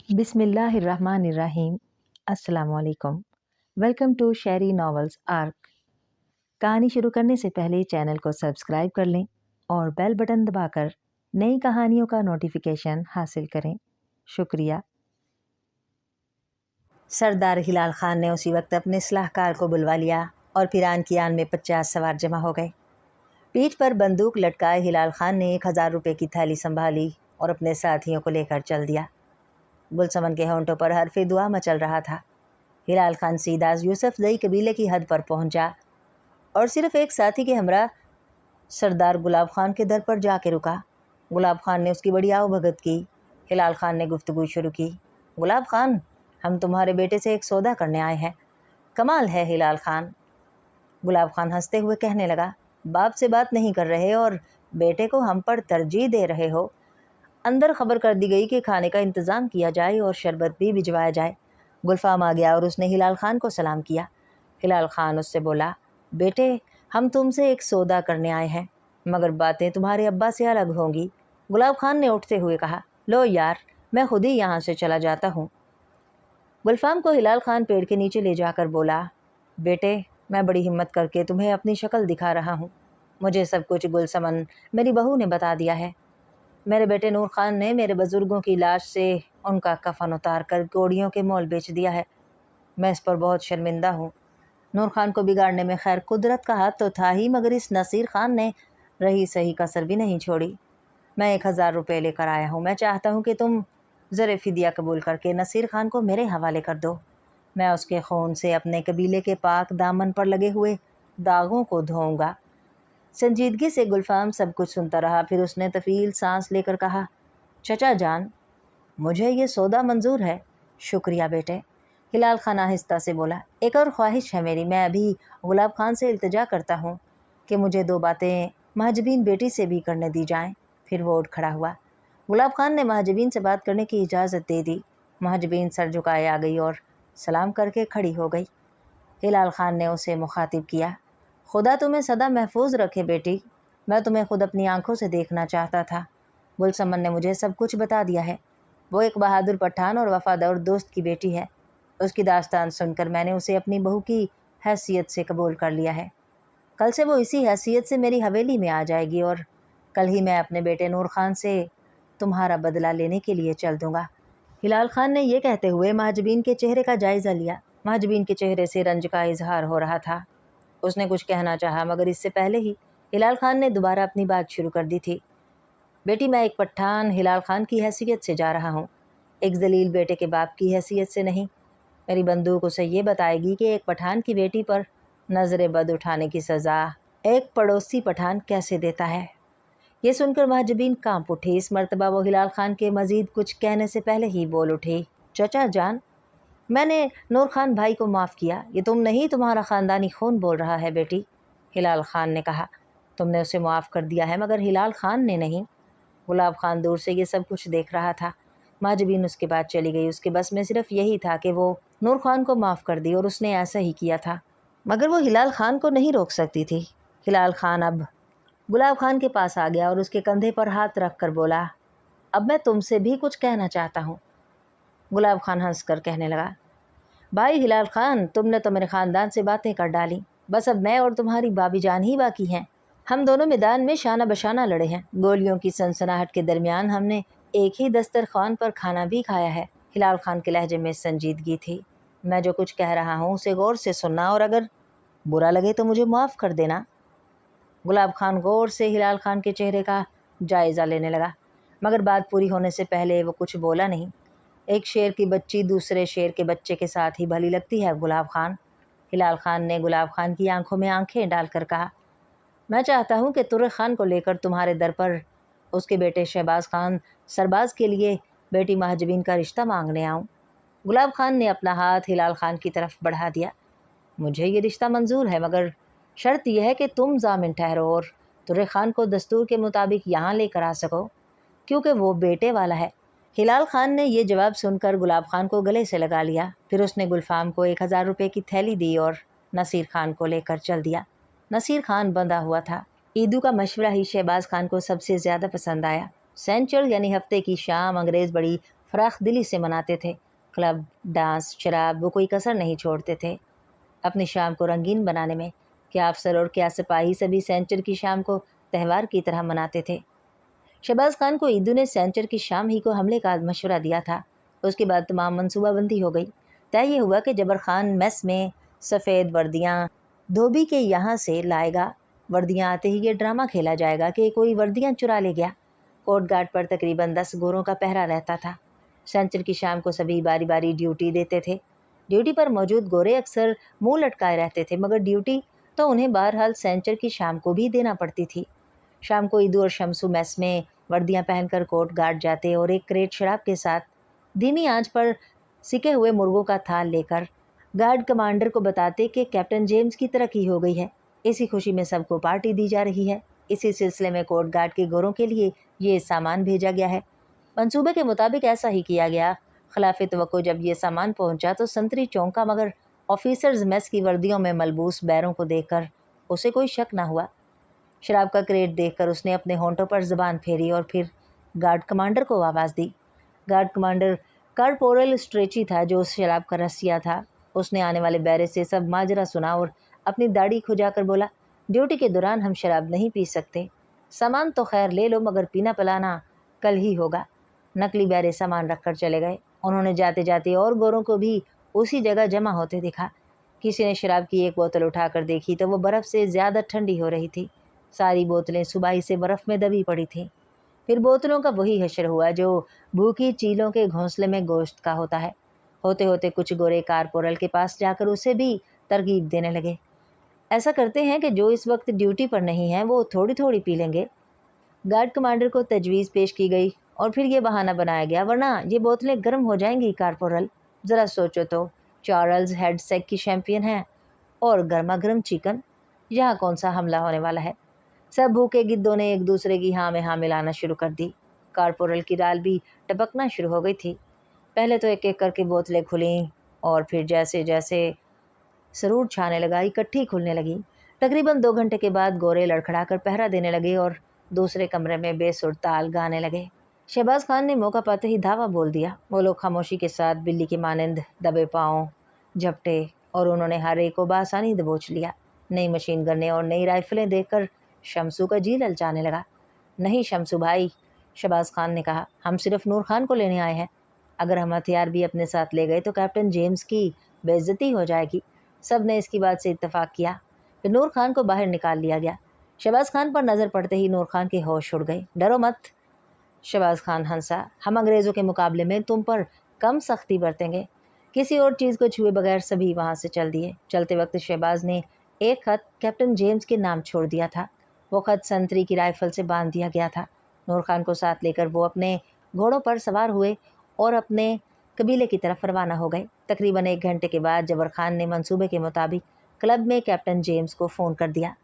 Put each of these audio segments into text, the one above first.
बिस्मिल्लाहिर्रहमानिर्रहीम। अस्सलामुअलैकुम। Welcome to Sheri novels arc. कहानी शुरू करने से पहले चैनल को सब्सक्राइब कर लें और बेल बटन दबाकर नई कहानियों का नोटिफिकेशन हासिल करें। शुक्रिया। सरदार हिलाल खान ने उसी वक्त अपने सलाहकार को बुलवा लिया और फिरान की आन में 50 सवार जमा हो गए। पीठ पर बंदूक लटकाए हिलाल खान ने 1000 रुपये की थैली संभाली और अपने साथियों को लेकर चल दिया। गुलसमन के होंठों पर हरफ़े दुआ मचल रहा था। हिलाल खान सीधा यूसुफ जई कबीले की हद पर पहुंचा और सिर्फ एक साथी के हमरा सरदार गुलाब खान के दर पर जाके रुका। गुलाब खान ने उसकी बड़ी आवभगत की। हिलाल खान ने गुफ्तगू शुरू की। गुलाब खान, हम तुम्हारे बेटे से एक सौदा करने आए हैं। कमाल है हिलाल खान। गुलाब खान हंसते हुए कहने लगा, बाप से बात नहीं कर रहे और बेटे को हम पर तरजीह दे रहे हो। अंदर खबर कर दी गई कि खाने का इंतज़ाम किया जाए और शरबत भी भिजवाया जाए। गुलफाम आ गया और उसने हिलाल खान को सलाम किया। हिलाल खान उससे बोला, बेटे, हम तुमसे एक सौदा करने आए हैं, मगर बातें तुम्हारे अब्बा से अलग होंगी। गुलाब खान ने उठते हुए कहा, लो यार, मैं खुद ही यहाँ से चला जाता हूँ। गुलफाम को हिलाल खान पेड़ के नीचे ले जाकर बोला, बेटे, मैं बड़ी हिम्मत करके तुम्हें अपनी शक्ल दिखा रहा हूँ। मुझे सब कुछ गुलसमन मेरी बहू ने बता दिया है। मेरे बेटे नूर खान ने मेरे बुज़ुर्गों की लाश से उनका कफन उतार कर गोड़ियों के मोल बेच दिया है। मैं इस पर बहुत शर्मिंदा हूँ। नूर खान को बिगाड़ने में खैर कुदरत का हाथ तो था ही, मगर इस नसीर खान ने रही सही कसर भी नहीं छोड़ी। मैं 1000 रुपये लेकर आया हूँ। मैं चाहता हूँ कि तुम ज़र फ़िदिया कबूल करके नसीर खान को मेरे हवाले कर दो। मैं उसके खून से अपने कबीले के पाक दामन पर लगे हुए दागों को धोऊँगा। संजीदगी से गुलफाम सब कुछ सुनता रहा। फिर उसने तफील सांस लेकर कहा, चचा जान, मुझे ये सौदा मंजूर है। शुक्रिया बेटे। हिलाल खान आहिस्ता से बोला, एक और ख्वाहिश है मेरी। मैं अभी गुलाब खान से इल्तिजा करता हूँ कि मुझे 2 बातें महजबीन बेटी से भी करने दी जाएं। फिर वो उठ खड़ा हुआ। गुलाब खान ने महजबीन से बात करने की इजाज़त दे दी। महजबीन सर झुकाए आ गई और सलाम करके खड़ी हो गई। हिलाल खान ने उसे मुखातिब किया, खुदा तुम्हें सदा महफूज रखे बेटी। मैं तुम्हें खुद अपनी आंखों से देखना चाहता था। गुलसमन ने मुझे सब कुछ बता दिया है। वो एक बहादुर पठान और वफादार दोस्त की बेटी है। उसकी दास्तान सुनकर मैंने उसे अपनी बहू की हैसियत से कबूल कर लिया है। कल से वो इसी हैसियत से मेरी हवेली में आ जाएगी और कल ही मैं अपने बेटे नूर खान से तुम्हारा बदला लेने के लिए चल दूँगा। हिलाल खान ने यह कहते हुए महजबीन के चेहरे का जायज़ा लिया। महजबीन के चेहरे से रंज का इजहार हो रहा था। उसने कुछ कहना चाहा, मगर इससे पहले ही हिलाल खान ने दोबारा अपनी बात शुरू कर दी थी। बेटी, मैं एक पठान हिलाल खान की हैसियत से जा रहा हूँ, एक जलील बेटे के बाप की हैसियत से नहीं। मेरी बंदूक उसे ये बताएगी कि एक पठान की बेटी पर नज़र बद उठाने की सज़ा एक पड़ोसी पठान कैसे देता है। ये सुनकर महजबीन कांप उठी। इस मर्तबा वो हिलाल खान के मज़ीद कुछ कहने से पहले ही बोल उठी, चचा जान, मैंने नूर खान भाई को माफ़ किया। ये तुम नहीं, तुम्हारा ख़ानदानी खून बोल रहा है बेटी। हिलाल खान ने कहा, तुमने उसे माफ़ कर दिया है, मगर हिलाल खान ने नहीं। गुलाब खान दूर से ये सब कुछ देख रहा था। महजबीन उसके बाद चली गई। उसके बस में सिर्फ यही था कि वो नूर खान को माफ़ कर दी और उसने ऐसा ही किया था, मगर वो हिलाल खान को नहीं रोक सकती थी। हिलाल खान अब गुलाब खान के पास आ गया और उसके कंधे पर हाथ रख कर बोला, अब मैं तुमसे भी कुछ कहना चाहता हूँ। गुलाब खान हंस कर कहने लगा, भाई हिलाल खान, तुमने तो मेरे ख़ानदान से बातें कर डाली। बस अब मैं और तुम्हारी बाबी जान ही बाकी हैं। हम दोनों मैदान में शाना बशाना लड़े हैं। गोलियों की सनसनाहट के दरमियान हमने एक ही दस्तरखान पर खाना भी खाया है। हिलाल खान के लहजे में संजीदगी थी। मैं जो कुछ कह रहा हूँ उसे गौर से सुनना और अगर बुरा लगे तो मुझे माफ़ कर देना। गुलाब खान गौर से हिलाल खान के चेहरे का जायज़ा लेने लगा, मगर बात पूरी होने से पहले वो कुछ बोला नहीं। एक शेर की बच्ची दूसरे शेर के बच्चे के साथ ही भली लगती है गुलाब खान। हिलाल खान ने गुलाब खान की आंखों में आंखें डालकर कहा, मैं चाहता हूँ कि तुर्र खान को लेकर तुम्हारे दर पर उसके बेटे शहबाज खान सरबाज के लिए बेटी महजबीन का रिश्ता मांगने आऊँ। गुलाब खान ने अपना हाथ हिलाल खान की तरफ बढ़ा दिया। मुझे ये रिश्ता मंजूर है, मगर शर्त यह है कि तुम जामिन ठहरो और तुर्र खान को दस्तूर के मुताबिक यहाँ लेकर आ सको, क्योंकि वो बेटे वाला है। हिलाल खान ने यह जवाब सुनकर गुलाब खान को गले से लगा लिया। फिर उसने गुलफाम को 1000 रुपये की थैली दी और नसीर खान को लेकर चल दिया। नसीर खान बंधा हुआ था। ईदू का मशवरा ही शहबाज खान को सबसे ज़्यादा पसंद आया। सैंचर यानी हफ्ते की शाम अंग्रेज़ बड़ी फराख दिली से मनाते थे। क्लब, डांस, शराब, वो कोई कसर नहीं छोड़ते थे अपनी शाम को रंगीन बनाने में। क्या अफसर और क्या सिपाही सभी सेंचर की शाम को त्यौहार की तरह मनाते थे। शहबाज खान को ईदू ने सेंचर की शाम ही को हमले का मशवरा दिया था। उसके बाद तमाम मनसूबाबंदी हो गई। तय ये हुआ कि जबर खान मेस में सफ़ेद वर्दियाँ धोबी के यहाँ से लाएगा। वर्दियाँ आते ही ये ड्रामा खेला जाएगा कि कोई वर्दियाँ चुरा ले गया। कोर्ट गार्ड पर तकरीबन 10 गोरों का पहरा रहता था। सेंचर की शाम को सभी बारी बारी ड्यूटी देते थे। ड्यूटी पर मौजूद गोरे अक्सर मुंह लटकाए रहते थे, मगर ड्यूटी तो उन्हें बहरहाल सेंचर की शाम को भी देना पड़ती थी। शाम को ईदू और शमसू मेस में वर्दियां पहनकर कोर्ट गार्ड जाते और एक क्रेट शराब के साथ धीमी आंच पर सिके हुए मुर्गों का थाल लेकर गार्ड कमांडर को बताते कि कैप्टन जेम्स की तरक्की हो गई है, इसी खुशी में सबको पार्टी दी जा रही है। इसी सिलसिले में कोर्ट गार्ड के गोरों के लिए ये सामान भेजा गया है। मंसूबे के मुताबिक ऐसा ही किया गया। खिलाफ तवक्को जब ये सामान पहुंचा तो संतरी चौंका, मगर ऑफिसर्स मेस की वर्दियों में मलबूस बैरों को देखकर उसे कोई शक न हुआ। शराब का क्रेट देखकर उसने अपने होंठों पर ज़बान फेरी और फिर गार्ड कमांडर को आवाज़ दी। गार्ड कमांडर कॉर्पोरल स्ट्रेची था जो उस शराब का रसिया था। उसने आने वाले बैरे से सब माजरा सुना और अपनी दाढ़ी खुजाकर बोला, ड्यूटी के दौरान हम शराब नहीं पी सकते। सामान तो खैर ले लो, मगर पीना पिलाना कल ही होगा। नकली बैरे सामान रख कर चले गए। उन्होंने जाते जाते और गोरों को भी उसी जगह जमा होते देखा। किसी ने शराब की एक बोतल उठाकर देखी तो वो बर्फ़ से ज़्यादा ठंडी हो रही थी। सारी बोतलें सुबाही से बर्फ़ में दबी पड़ी थीं। फिर बोतलों का वही हशर हुआ जो भूखी चीलों के घोंसले में गोश्त का होता है। होते होते कुछ गोरे कारपोरल के पास जाकर उसे भी तरगीब देने लगे। ऐसा करते हैं कि जो इस वक्त ड्यूटी पर नहीं हैं वो थोड़ी थोड़ी पी लेंगे। गार्ड कमांडर को तजवीज़ पेश की गई और फिर ये बहाना बनाया गया, वरना ये बोतलें गर्म हो जाएंगी कारपोरल। ज़रा सोचो तो, चार्ल्स हेड सेक की चैम्पियन हैं और गर्मा गर्म चिकन, यहाँ कौन सा हमला होने वाला है। सब भूखे गिद्धों ने एक दूसरे की हाँ में हाँ मिलाना शुरू कर दी। कारपोरल की दाल भी टपकना शुरू हो गई थी। पहले तो एक एक करके बोतलें खुलीं और फिर जैसे जैसे सरूर छाने लगा इकट्ठी खुलने लगी। तकरीबन 2 घंटे के बाद गोरे लड़खड़ा कर पहरा देने लगे और दूसरे कमरे में बेसुर ताल गाने लगे। शहबाज खान ने मौका पाते ही धावा बोल दिया। वो लोग खामोशी के साथ बिल्ली के मानंद दबे पाँव झपटे और उन्होंने हर एक को बासानी दबोच लिया। नई मशीन गन्ने और नई राइफलें देखकर शमसू का जी ललचाने लगा। नहीं शमसू भाई, शहबाज खान ने कहा, हम सिर्फ नूर खान को लेने आए हैं। अगर हम हथियार भी अपने साथ ले गए तो कैप्टन जेम्स की बेइज्जती हो जाएगी। सब ने इसकी बात से इत्तेफाक किया। फिर नूर खान को बाहर निकाल लिया गया। शहबाज खान पर नज़र पड़ते ही नूर खान के होश उड़ गए। डरो मत, शहबाज खान हंसा, हम अंग्रेज़ों के मुकाबले में तुम पर कम सख्ती बरतेंगे। किसी और चीज़ को छुए बगैर सभी वहाँ से चल दिए। चलते वक्त शहबाज ने एक खत कैप्टन जेम्स के नाम छोड़ दिया था। वो खत संतरी की राइफल से बांध दिया गया था। नूर खान को साथ लेकर वो अपने घोड़ों पर सवार हुए और अपने कबीले की तरफ रवाना हो गए। तकरीबन 1 घंटे के बाद जबर खान ने मंसूबे के मुताबिक क्लब में कैप्टन जेम्स को फ़ोन कर दिया।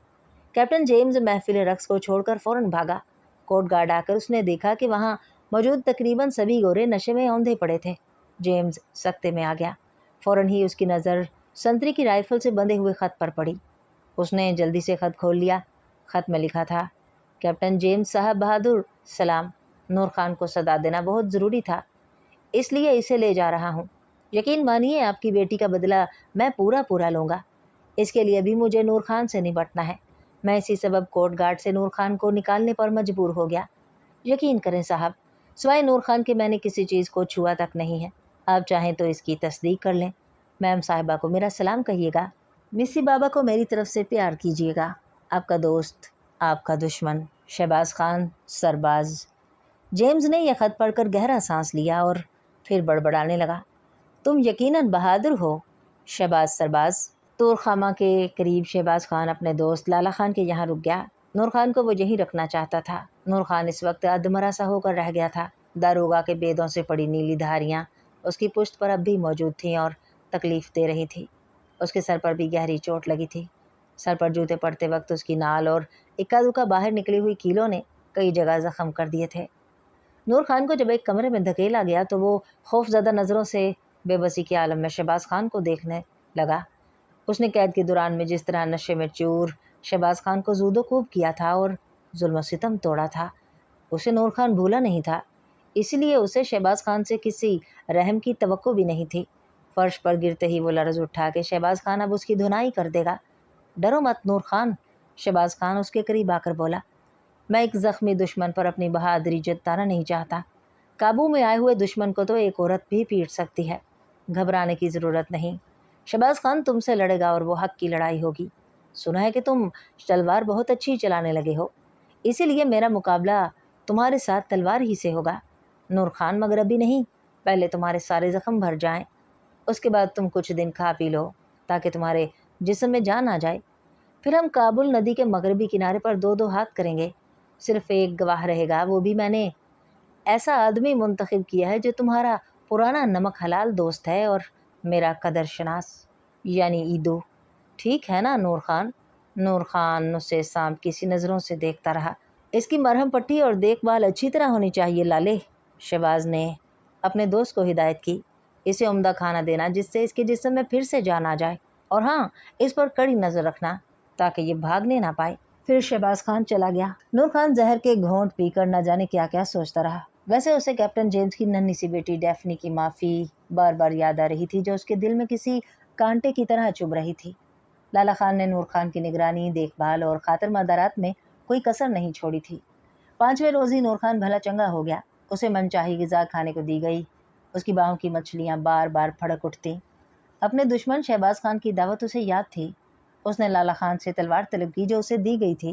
कैप्टन जेम्स महफिल रक्स को छोड़कर फ़ौरन भागा। कोर्ट गार्ड आकर उसने देखा कि वहाँ मौजूद तकरीबन सभी गोरे नशे में औंधे पड़े थे। जेम्स सख्ते में आ गया। फ़ौरन ही उसकी नज़र संतरी की राइफल से बंधे हुए ख़त पर पड़ी। उसने जल्दी से ख़त खोल लिया। ख़त में लिखा था, कैप्टन जेम्स साहब बहादुर सलाम। नूर खान को सदा देना बहुत ज़रूरी था, इसलिए इसे ले जा रहा हूँ। यकीन मानिए आपकी बेटी का बदला मैं पूरा लूँगा। इसके लिए भी मुझे नूर खान से निपटना है। मैं इसी सबब कोर्ट गार्ड से नूर खान को निकालने पर मजबूर हो गया। यकीन करें साहब, सिवाय नूर खान के मैंने किसी चीज़ को छुआ तक नहीं है। आप चाहें तो इसकी तस्दीक कर लें। मैम साहिबा को मेरा सलाम कहिएगा। मिसी बाबा को मेरी तरफ से प्यार कीजिएगा। आपका दोस्त, आपका दुश्मन, शहबाज खान सरबाज। जेम्स ने यह ख़त पढ़कर गहरा सांस लिया और फिर बड़बड़ाने लगा। तुम यकीनन बहादुर हो शहबाज सरबाज। तोरखामा के करीब शहबाज खान अपने दोस्त लाला खान के यहाँ रुक गया। नूर खान को वो यहीं रखना चाहता था। नूर खान इस वक्त अधमरा सा होकर रह गया था। दारोगा के बेदों से पड़ी नीली धारियाँ उसकी पुश्त पर अब भी मौजूद थीं और तकलीफ़ दे रही थी। उसके सर पर भी गहरी चोट लगी थी। सर पर जूते पड़ते वक्त उसकी नाल और इक्का दुक्का बाहर निकली हुई कीलों ने कई जगह ज़ख्म कर दिए थे। नूर खान को जब एक कमरे में धकेला गया तो वो खौफज़दा नज़रों से बेबसी के आलम में शहबाज खान को देखने लगा। उसने कैद के दौरान में जिस तरह नशे में चूर शहबाज खान को ज़ूदो खूब किया था और जुल्म सितम तोड़ा था, उसे नूर खान भूला नहीं था। اس لیے اسے شہباز خان سے کسی رحم کی توقع بھی نہیں تھی۔ فرش پر گرتے ہی وہ لرز اٹھا کہ شہباز خان اب اس کی دھنائی کر دے گا۔ ڈرو مت نور خان، شہباز خان اس کے قریب آ کر بولا۔ میں ایک زخمی دشمن پر اپنی بہادری جتانا نہیں چاہتا۔ قابو میں آئے ہوئے دشمن کو تو ایک عورت بھی پیٹ سکتی ہے، گھبرانے کی ضرورت نہیں۔ شہباز خان تم سے لڑے گا اور وہ حق کی لڑائی ہوگی۔ سنا ہے کہ تم تلوار بہت اچھی چلانے لگے ہو، اسی لیے میرا مقابلہ تمہارے ساتھ تلوار ہی سے ہوگا۔ نور خان مغربی نہیں، پہلے تمہارے سارے زخم بھر جائیں، اس کے بعد تم کچھ دن کھا پی لو تاکہ تمہارے جسم میں جان آ جائے۔ پھر ہم کابل ندی کے مغربی کنارے پر دو دو ہاتھ کریں گے۔ صرف ایک گواہ رہے گا، وہ بھی میں نے ایسا آدمی منتخب کیا ہے جو تمہارا پرانا نمک حلال دوست ہے اور میرا قدر شناس، یعنی ایدو۔ ٹھیک ہے نا نور خان؟ نور خان اسے سانپ کسی نظروں سے دیکھتا رہا۔ اس کی مرہم پٹی اور دیکھ بھال اچھی طرح ہونی چاہیے لالے، شہباز نے اپنے دوست کو ہدایت کی۔ اسے عمدہ کھانا دینا جس سے اس کے جسم میں پھر سے جان آ جائے، اور ہاں، اس پر کڑی نظر رکھنا تاکہ یہ بھاگنے نہ پائے۔ پھر شہباز خان چلا گیا۔ نور خان زہر کے گھونٹ پی کر نہ جانے کیا کیا سوچتا رہا۔ ویسے اسے کیپٹن جیمز کی ننھی سی بیٹی ڈیفنی کی معافی بار بار یاد آ رہی تھی، جو اس کے دل میں کسی کانٹے کی طرح چبھ رہی تھی۔ لالا خان نے نور خان کی نگرانی، دیکھ بھال اور خاطر مدارات میں کوئی کسر نہیں چھوڑی تھی۔ 5ویں روز ہی نور خان بھلا چنگا ہو گیا۔ اسے من چاہی غذا کھانے کو دی گئی۔ اس کی باہوں کی مچھلیاں بار بار پھڑک اٹھتیں۔ اپنے دشمن شہباز خان کی دعوت اسے یاد تھی۔ اس نے لالا خان سے تلوار طلب کی جو اسے دی گئی تھی۔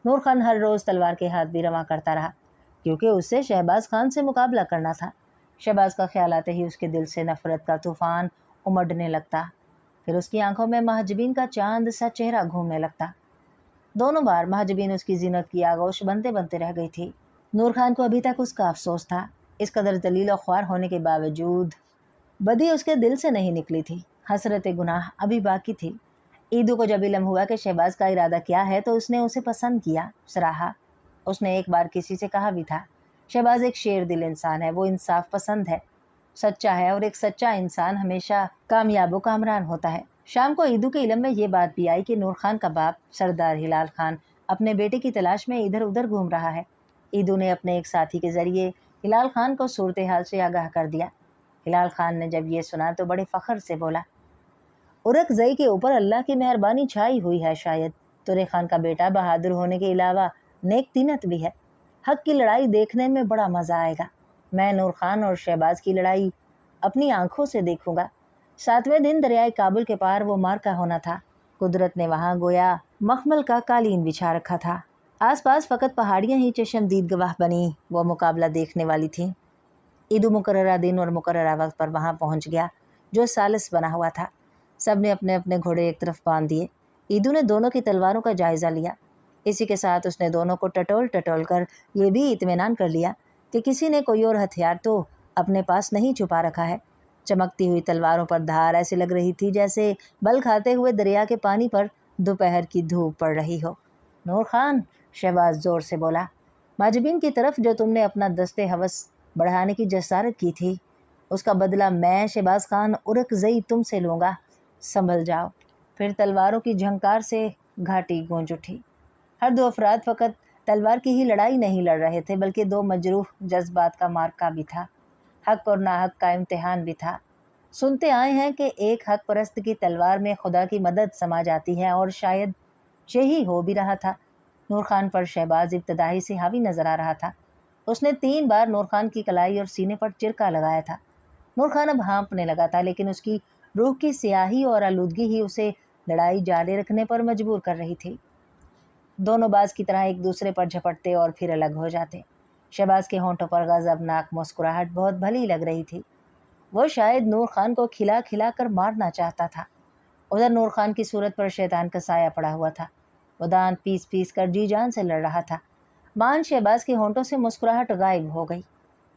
نور خان ہر روز تلوار کے ہاتھ بھی رواں کرتا رہا، کیونکہ اسے شہباز خان سے مقابلہ کرنا تھا۔ شہباز کا خیال آتے ہی اس کے دل سے نفرت کا طوفان امڈنے لگتا، پھر اس کی آنکھوں میں محجبین کا چاند سا چہرہ گھومنے لگتا۔ دونوں بار محجبین اس کی زینت کی آغوش بنتے بنتے رہ گئی تھی۔ نور خان کو ابھی تک اس کا افسوس تھا۔ اس قدر ذلیل و خوار ہونے کے باوجود بدی اس کے دل سے نہیں نکلی تھی۔ حسرت گناہ ابھی باقی تھی۔ ایدو کو جب علم ہوا کہ شہباز کا ارادہ کیا ہے تو اس نے اسے پسند کیا، سراہا۔ اس نے ایک بار کسی سے کہا بھی تھا، شہباز ایک شیر دل انسان ہے، وہ انصاف پسند ہے، سچا ہے، اور ایک سچا انسان ہمیشہ کامیاب و کامران ہوتا ہے۔ شام کو ایدو کے علم میں یہ بات بھی آئی کہ نور خان کا باپ سردار ہلال خان اپنے بیٹے کی تلاش میں ادھر ادھر گھوم رہا ہے۔ ایدو نے اپنے ایک ساتھی کے ذریعے ہلال خان کو صورتحال سے آگاہ کر دیا۔ ہلال خان نے جب یہ سنا تو بڑے فخر سے بولا، ارک زئی کے اوپر اللہ کی مہربانی چھائی ہوئی ہے، شاید تورے خان کا بیٹا بہادر ہونے کے علاوہ نیک تینت بھی ہے۔ حق کی لڑائی دیکھنے میں بڑا مزہ آئے گا۔ میں نور خان اور شہباز کی لڑائی اپنی آنکھوں سے دیکھوں گا۔ 7ویں دن دریائے کابل کے پار وہ مارکا ہونا تھا۔ قدرت نے وہاں گویا مخمل کا قالین بچھا رکھا تھا۔ آس پاس فقط پہاڑیاں ہی چشمدید گواہ بنی وہ مقابلہ دیکھنے والی تھیں۔ ایدو مقررہ دن اور مقررہ وقت پر وہاں پہنچ گیا، جو ثالث بنا ہوا تھا۔ سب نے اپنے اپنے گھوڑے ایک طرف باندھ دیے۔ ایدو نے دونوں کی تلواروں کا جائزہ لیا۔ اسی کے ساتھ اس نے دونوں کو ٹٹول ٹٹول کر یہ بھی اطمینان کر لیا کہ کسی نے کوئی اور ہتھیار تو اپنے پاس نہیں چھپا رکھا ہے۔ چمکتی ہوئی تلواروں پر دھار ایسے لگ رہی تھی جیسے بل کھاتے ہوئے دریا کے پانی پر دوپہر کی دھوپ پڑ رہی ہو۔ نور خان، شہباز زور سے بولا، ماجبین کی طرف جو تم نے اپنا دست ہوس بڑھانے کی جسارت کی تھی، اس کا بدلہ میں شہباز خان ارک زئی تم سے لوں گا، سنبھل جاؤ۔ پھر تلواروں کی جھنکار سے گھاٹی گونج اٹھی۔ ہر دو افراد فقط تلوار کی ہی لڑائی نہیں لڑ رہے تھے، بلکہ دو مجروح جذبات کا معرکہ بھی تھا، حق اور ناحق کا امتحان بھی تھا۔ سنتے آئے ہیں کہ ایک حق پرست کی تلوار میں خدا کی مدد سما جاتی ہے، اور شاید یہی ہو بھی رہا تھا۔ نور خان پر شہباز ابتدائی سے حاوی نظر آ رہا تھا۔ اس نے 3 بار نور خان کی کلائی اور سینے پر چرکا لگایا تھا۔ نور خان اب ہانپنے لگا تھا، لیکن اس کی روح کی سیاہی اور آلودگی ہی اسے لڑائی جاری رکھنے پر مجبور کر رہی تھی۔ دونوں باز کی طرح ایک دوسرے پر جھپٹتے اور پھر الگ ہو جاتے۔ شہباز کے ہونٹوں پر غضبناک مسکراہٹ بہت بھلی لگ رہی تھی۔ وہ شاید نور خان کو کھلا کھلا کر مارنا چاہتا تھا۔ ادھر نور خان کی صورت پر شیطان کا سایہ پڑا ہوا تھا۔ وہ دانت پیس پیس کر جی جان سے لڑ رہا تھا۔ مان شہباز کے ہونٹوں سے مسکراہٹ غائب ہو گئی۔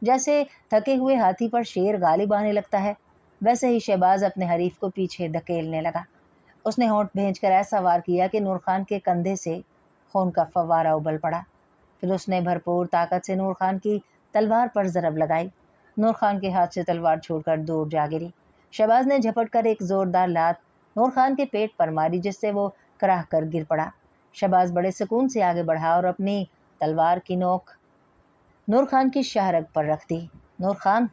جیسے تھکے ہوئے ہاتھی پر شیر غالب آنے لگتا ہے، ویسے ہی شہباز اپنے حریف کو پیچھے دھکیلنے لگا۔ اس نے ہونٹ بھینچ کر ایسا وار کیا کہ نور خان کے کندھے سے خون کا فوارہ ابل پڑا۔ پھر اس نے بھرپور طاقت سے نور خان کی تلوار پر ضرب لگائی۔ نور خان کے ہاتھ سے تلوار چھوڑ کر دور جا گری۔ شہباز نے جھپٹ کر ایک زوردار لات نور خان کے پیٹ پر ماری، جس سے وہ کراہ کر گر پڑا۔ شہباز بڑے سکون سے آگے بڑھا اور اپنی تلوار کی نوک نور خان کی شاہ رگ پر رکھ دی۔ نور خان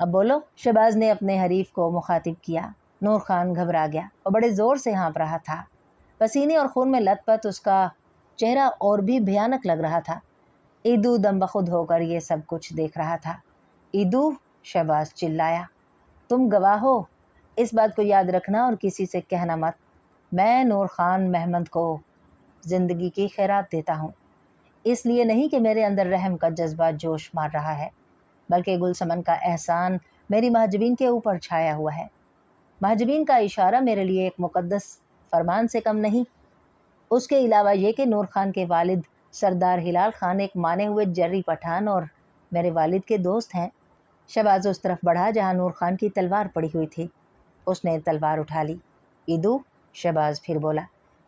اب بولو، شہباز نے اپنے حریف کو مخاطب کیا۔ نور خان گھبرا گیا اور بڑے زور سے ہانپ رہا تھا۔ پسینے اور خون میں لت پت اس کا چہرہ اور بھی بھیانک لگ رہا تھا۔ ایدو دم بخود ہو کر یہ سب کچھ دیکھ رہا تھا۔ ایدو، شہباز چلایا، تم گواہ ہو، اس بات کو یاد رکھنا اور کسی سے کہنا مت، میں نور خان محمد کو زندگی کی خیرات دیتا ہوں، اس لیے نہیں کہ میرے اندر رحم کا جذبہ جوش مار رہا ہے، بلکہ گلسمن کا احسان میری مہاجبین کے اوپر چھایا ہوا ہے۔ مہاجبین کا اشارہ میرے لیے ایک مقدس فرمان سے کم نہیں۔ اس کے علاوہ یہ کہ نور خان کے والد سردار ہلال خان ایک مانے ہوئے جری پٹھان اور میرے والد کے دوست ہیں۔ شہباز اس طرف بڑھا جہاں نور خان کی تلوار پڑی ہوئی تھی۔ اس نے تلوار اٹھا لی۔ ایدو، شہباز پھر بولا،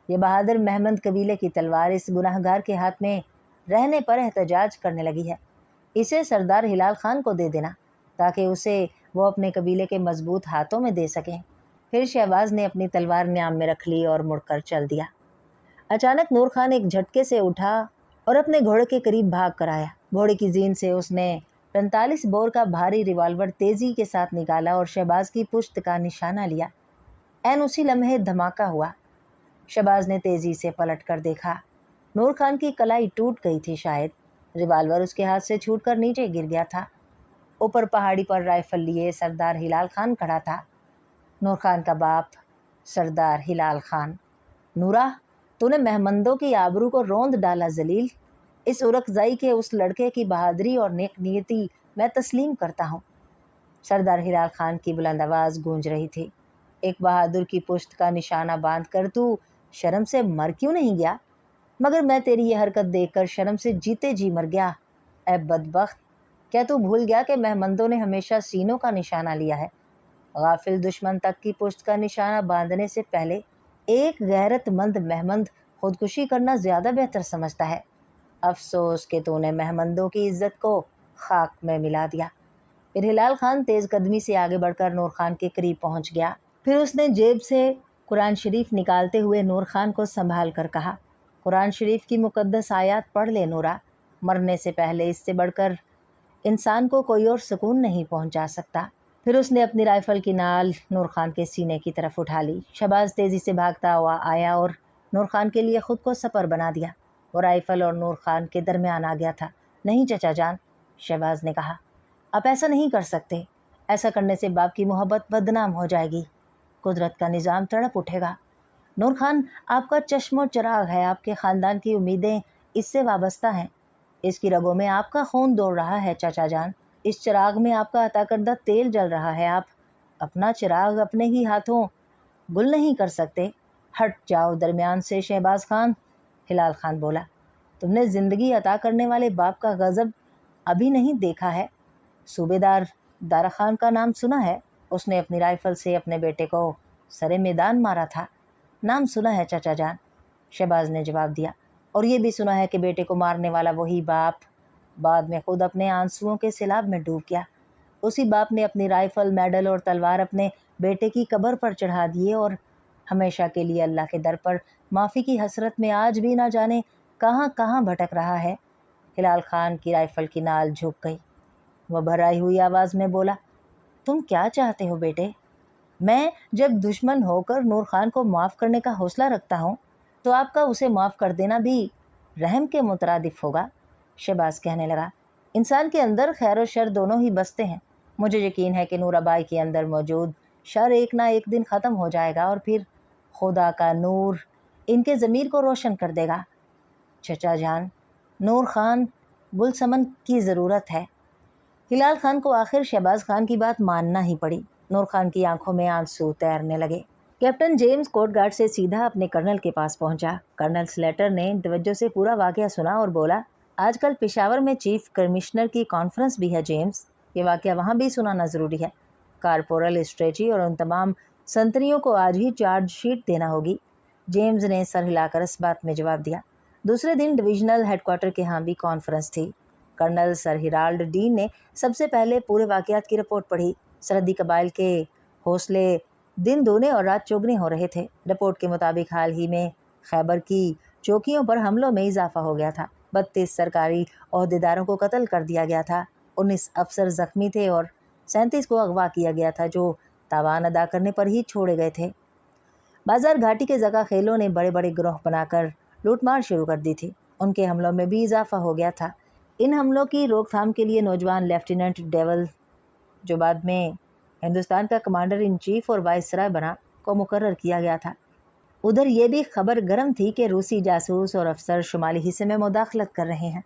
یہ بہادر محمد قبیلے کی تلوار اس گناہ گار کے ہاتھ میں رہنے پر احتجاج کرنے لگی ہے۔ اسے سردار ہلال خان کو دے دینا تاکہ اسے وہ اپنے قبیلے کے مضبوط ہاتھوں میں دے سکیں۔ پھر شہباز نے اپنی تلوار نیام میں رکھ لی اور مڑ کر چل دیا۔ اچانک نور خان ایک جھٹکے سے اٹھا اور اپنے گھوڑے کے قریب بھاگ کر آیا۔ گھوڑے کی زین سے اس نے 45 بور کا بھاری ریوالور تیزی کے ساتھ نکالا اور شہباز کی پشت کا نشانہ لیا۔ عین اسی لمحے دھماکہ ہوا۔ شہباز نے تیزی سے پلٹ کر دیکھا۔ نور خان کی کلائی ٹوٹ گئی تھی شاید۔ ریوالور اس کے ہاتھ سے چھوٹ کر نیچے گر گیا تھا۔ اوپر پہاڑی پر رائفل لیے سردار ہلال خان کھڑا تھا۔ نور خان کا باپ سردار ہلال خان۔ نورا، تو نے مہمندوں کی آبرو کو روند ڈالا ذلیل۔ اس ارکزائی کے اس لڑکے کی بہادری اور نیک نیتی میں تسلیم کرتا ہوں۔ سردار ہلال خان کی بلند آواز گونج رہی تھی۔ ایک بہادر کی پشت کا نشانہ باندھ کر تو شرم سے مر کیوں نہیں گیا؟ مگر میں تیری یہ حرکت دیکھ کر شرم سے جیتے جی مر گیا۔ اے بدبخت، کیا تو بھول گیا کہ مہمندوں نے ہمیشہ سینوں کا نشانہ لیا ہے؟ غافل دشمن تک کی پشت کا نشانہ باندھنے سے پہلے ایک غیرت مند مہمند خودکشی کرنا زیادہ بہتر سمجھتا ہے۔ افسوس کہ تو نے مہمندوں کی عزت کو خاک میں ملا دیا۔ پھر ہلال خان تیز قدمی سے آگے بڑھ کر نور خان کے قریب پہنچ گیا۔ پھر اس نے جیب سے قرآن شریف نکالتے ہوئے نور خان کو سنبھال کر کہا، قرآن شریف کی مقدس آیات پڑھ لے نورا، مرنے سے پہلے اس سے بڑھ کر انسان کو کوئی اور سکون نہیں پہنچا سکتا۔ پھر اس نے اپنی رائفل کی نال نور خان کے سینے کی طرف اٹھا لی۔ شہباز تیزی سے بھاگتا ہوا آیا اور نور خان کے لیے خود کو سپر بنا دیا۔ وہ رائفل اور نور خان کے درمیان آ گیا تھا۔ نہیں چچا جان، شہباز نے کہا، آپ ایسا نہیں کر سکتے۔ ایسا کرنے سے باپ کی محبت بدنام ہو جائے گی، قدرت کا نظام تڑپ اٹھے گا۔ نور خان آپ کا چشم و چراغ ہے، آپ کے خاندان کی امیدیں اس سے وابستہ ہیں۔ اس کی رگوں میں آپ کا خون دوڑ رہا ہے چچا جان، اس چراغ میں آپ کا عطا کردہ تیل جل رہا ہے۔ آپ اپنا چراغ اپنے ہی ہاتھوں گل نہیں کر سکتے۔ ہٹ جاؤ درمیان سے شہباز خان، ہلال خان بولا، تم نے زندگی عطا کرنے والے باپ کا غضب ابھی نہیں دیکھا ہے۔ صوبیدار دارا خان کا نام سنا ہے؟ اس نے اپنی رائفل سے اپنے بیٹے کو سرے میدان مارا تھا۔ نام سنا ہے چچا جان، شہباز نے جواب دیا، اور یہ بھی سنا ہے کہ بیٹے کو مارنے والا وہی باپ بعد میں خود اپنے آنسوؤں کے سیلاب میں ڈوب گیا۔ اسی باپ نے اپنی رائفل، میڈل اور تلوار اپنے بیٹے کی قبر پر چڑھا دیے اور ہمیشہ کے لیے اللہ کے در پر معافی کی حسرت میں آج بھی نہ جانے کہاں کہاں بھٹک رہا ہے۔ ہلال خان کی رائفل کی نال جھک گئی۔ وہ بھرائی ہوئی آواز میں بولا، تم کیا چاہتے ہو بیٹے؟ میں جب دشمن ہو کر نور خان کو معاف کرنے کا حوصلہ رکھتا ہوں تو آپ کا اسے معاف کر دینا بھی رحم کے مترادف ہوگا، شہباز کہنے لگا۔ انسان کے اندر خیر و شر دونوں ہی بستے ہیں۔ مجھے یقین ہے کہ نورا بائی کے اندر موجود شر ایک نہ ایک دن ختم ہو جائے گا اور پھر خدا کا نور ان کے ضمیر کو روشن کر دے گا۔ چچا جان، نور خان گلسمن کی ضرورت ہے۔ ہلال خان کو آخر شہباز خان کی بات ماننا ہی پڑی۔ نور خان کی آنکھوں میں آنسو تیرنے لگے۔ کیپٹن جیمز کوٹ گارڈ سے سیدھا اپنے کرنل کے پاس پہنچا۔ کرنل سلیٹر نے توجہ سے پورا واقعہ سنا اور بولا، آج کل پشاور میں چیف کمشنر کی کانفرنس بھی ہے جیمز، یہ واقعہ وہاں بھی سنانا ضروری ہے۔ کارپورل اسٹریچی اور ان تمام سنتریوں کو آج ہی چارج شیٹ دینا ہوگی۔ جیمز نے سر ہلا کر اس بات میں جواب دیا۔ دوسرے دن ڈویژنل ہیڈ کوارٹر کے ہاں بھی کانفرنس تھی۔ کرنل سر ہیرالڈ ڈین نے سب سے پہلے پورے واقعات کی رپورٹ پڑھی۔ سرحدی قبائل کے حوصلے دن دونے اور رات چوگنے ہو رہے تھے۔ رپورٹ کے مطابق حال ہی میں خیبر کی چوکیوں پر حملوں میں اضافہ ہو گیا تھا۔ 32 सरकारी ओहदेदारों को कत्ल कर दिया गया था, 19 अफसर जख्मी थे और 37 को अगवा किया गया था जो तावान अदा करने पर ही छोड़े गए थे। बाजार घाटी के जगह खेलों ने बड़े बड़े गिरोह बनाकर लूटमार शुरू कर दी थी। उनके हमलों में भी इजाफा हो गया था। इन हमलों की रोकथाम के लिए नौजवान लेफ्टिनेंट डेवल, जो बाद में हिंदुस्तान का कमांडर इन चीफ और वाइसराय बना, को मुकर्रर किया गया था। उधर ये भी खबर गर्म थी कि रूसी जासूस और अफसर शुमाली हिस्से में मुदाखलत कर रहे हैं।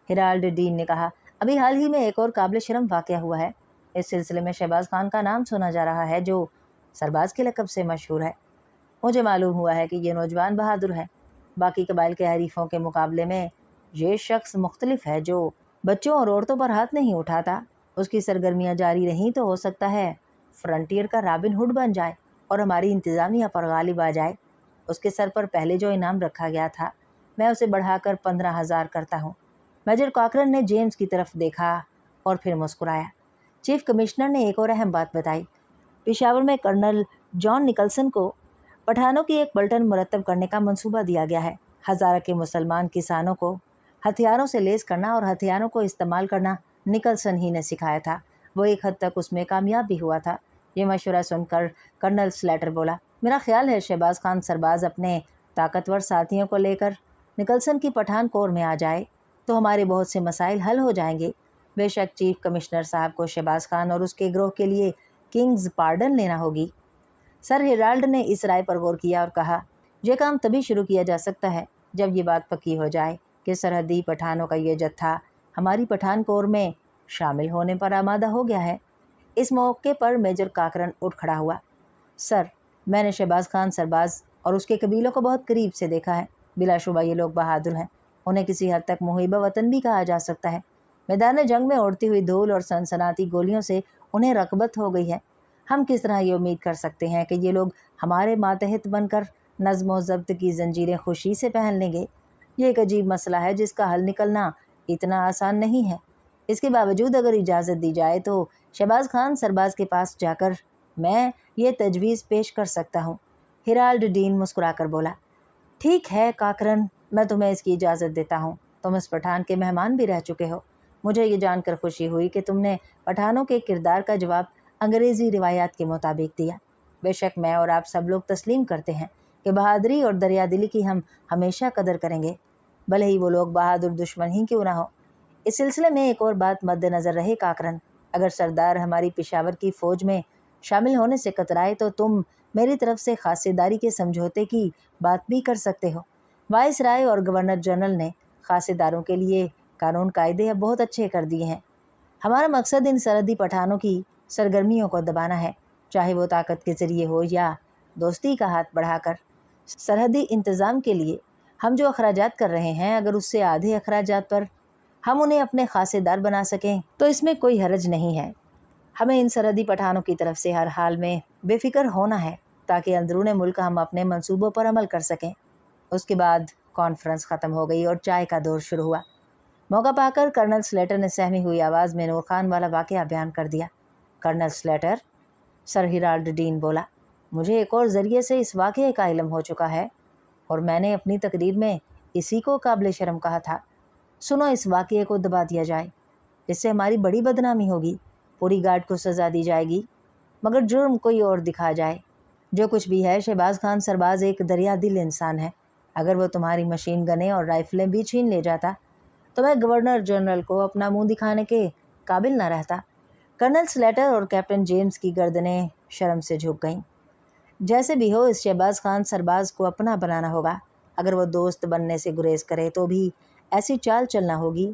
हेराल्ड डीन ने कहा, अभी हाल ही में एक और काबिल शर्म वाक़या हुआ है। इस सिलसिले में शहबाज खान का नाम सुना जा रहा है, जो सरबाज के लक़ब से मशहूर है। मुझे मालूम हुआ है कि ये नौजवान बहादुर है। बाकी कबाइल के हरीफों के मुकाबले में ये शख्स मुख्तलिफ है, जो बच्चों और औरतों पर हाथ नहीं उठाता। उसकी सरगर्मियाँ जारी रहीं तो हो सकता है फ्रंटियर का रॉबिन हुड बन जाए और हमारी इंतज़ामिया पर गालिब आ जाए। उसके सर पर पहले जो इनाम रखा गया था, मैं उसे बढ़ाकर 15,000 करता हूँ। मेजर कॉकरन ने जेम्स की तरफ देखा और फिर मुस्कुराया। चीफ कमिश्नर ने एक और अहम बात बताई। पेशावर में कर्नल जॉन निकलसन को पठानों की एक पलटन मुरतब करने का मंसूबा दिया गया है। हज़ारा के मुसलमान किसानों को हथियारों से लेस करना और हथियारों को इस्तेमाल करना निकलसन ही ने सिखाया था। वो एक हद तक उसमें कामयाब भी हुआ था। ये मशवरा सुनकर कर्नल स्लेटर बोला, मेरा ख्याल है शहबाज खान सरबाज अपने ताकतवर साथियों को लेकर निकलसन की पठान कोर में आ जाए तो हमारे बहुत से मसाइल हल हो जाएंगे। बेशक चीफ कमिश्नर साहब को शहबाज खान और उसके गिरोह के लिए किंग्स पार्डन लेना होगी। सर हेराल्ड ने इस राय पर गौर किया और कहा, यह काम तभी शुरू किया जा सकता है जब ये बात पक्की हो जाए कि सरहदी पठानों का ये जत्था हमारी पठान कोर में शामिल होने पर आमादा हो गया है। इस मौके पर मेजर काकरन उठ खड़ा हुआ। सर, मैंने शहबाज खान सरबाज और उसके कबीलों को बहुत करीब से देखा है। बिलाशुबा ये लोग बहादुर हैं। उन्हें किसी हद तक मुहिब वतन भी कहा जा सकता है। मैदान जंग में उड़ती हुई धूल और सनसनाती गोलियों से उन्हें रग़बत हो गई है। हम किस तरह ये उम्मीद कर सकते हैं कि ये लोग हमारे मातहत बनकर नज़्म व ज़ब्त की जंजीरें खुशी से पहन लेंगे? ये एक अजीब मसला है जिसका हल निकलना इतना आसान नहीं है। इसके बावजूद अगर इजाज़त दी जाए तो शहबाज खान सरबाज के पास जाकर मैं ये तजवीज़ पेश कर सकता हूँ। हेराल्ड डीन मुस्कुराकर बोला, ठीक है काकरन, मैं तुम्हें इसकी इजाज़त देता हूँ। तुम इस पठान के मेहमान भी रह चुके हो। मुझे ये जानकर खुशी हुई कि तुमने पठानों के किरदार का जवाब अंग्रेज़ी रिवायात के मुताबिक दिया। बेशक मैं और आप सब लोग तस्लीम करते हैं कि बहादुरी और दरियादिली की हम हमेशा कदर करेंगे, भले ही वो लोग बहादुर दुश्मन ही क्यों ना हो। इस सिलसिले में एक और बात मद्देनज़र रहे काकरन, अगर सरदार हमारी पेशावर की फ़ौज में शामिल होने से कतराए तो तुम मेरी तरफ से खासेदारी के समझौते की बात भी कर सकते हो। वाइसराय और गवर्नर जनरल ने खासेदारों के लिए कानून कायदे अब बहुत अच्छे कर दिए हैं। हमारा मकसद इन सरहदी पठानों की सरगर्मियों को दबाना है, चाहे वो ताकत के ज़रिए हो या दोस्ती का हाथ बढ़ाकर। सरहदी इंतज़ाम के लिए हम जो अखराजात कर रहे हैं, अगर उससे आधे अखराजात पर हम उन्हें अपने खासेदार बना सकें तो इसमें कोई हरज नहीं है। हमें इन सरहदी पठानों की तरफ से हर हाल में बेफिक्र होना है ताकि अंदरूने मुल्क हम अपने मंसूबों पर अमल कर सकें। उसके बाद कॉन्फ्रेंस ख़त्म हो गई और चाय का दौर शुरू हुआ। मौका पाकर कर्नल स्लेटर ने सहमी हुई आवाज़ में नूर खान वाला वाक़या बयान कर दिया। कर्नल स्लेटर, सर हेराल्ड डीन बोला, मुझे एक और ज़रिए से इस वाक़ये का इल्म हो चुका है और मैंने अपनी तकरीर में इसी को काबिल शर्म कहा था। सुनो, इस वाक़ये को दबा दिया जाए, इससे हमारी बड़ी बदनामी होगी। पूरी गार्ड को सज़ा दी जाएगी मगर जुर्म कोई और दिखा जाए। जो कुछ भी है, शहबाज खान सरबाज एक दरिया दिल इंसान है। अगर वो तुम्हारी मशीन गनें और राइफ़लें भी छीन ले जाता तो मैं गवर्नर जनरल को अपना मुंह दिखाने के काबिल न रहता। कर्नल स्लेटर और कैप्टन जेम्स की गर्दनें शर्म से झुक गईं। जैसे भी हो, इस शहबाज खान सरबाज को अपना बनाना होगा। अगर वो दोस्त बनने से गुरेज करे तो भी ऐसी चाल चलना होगी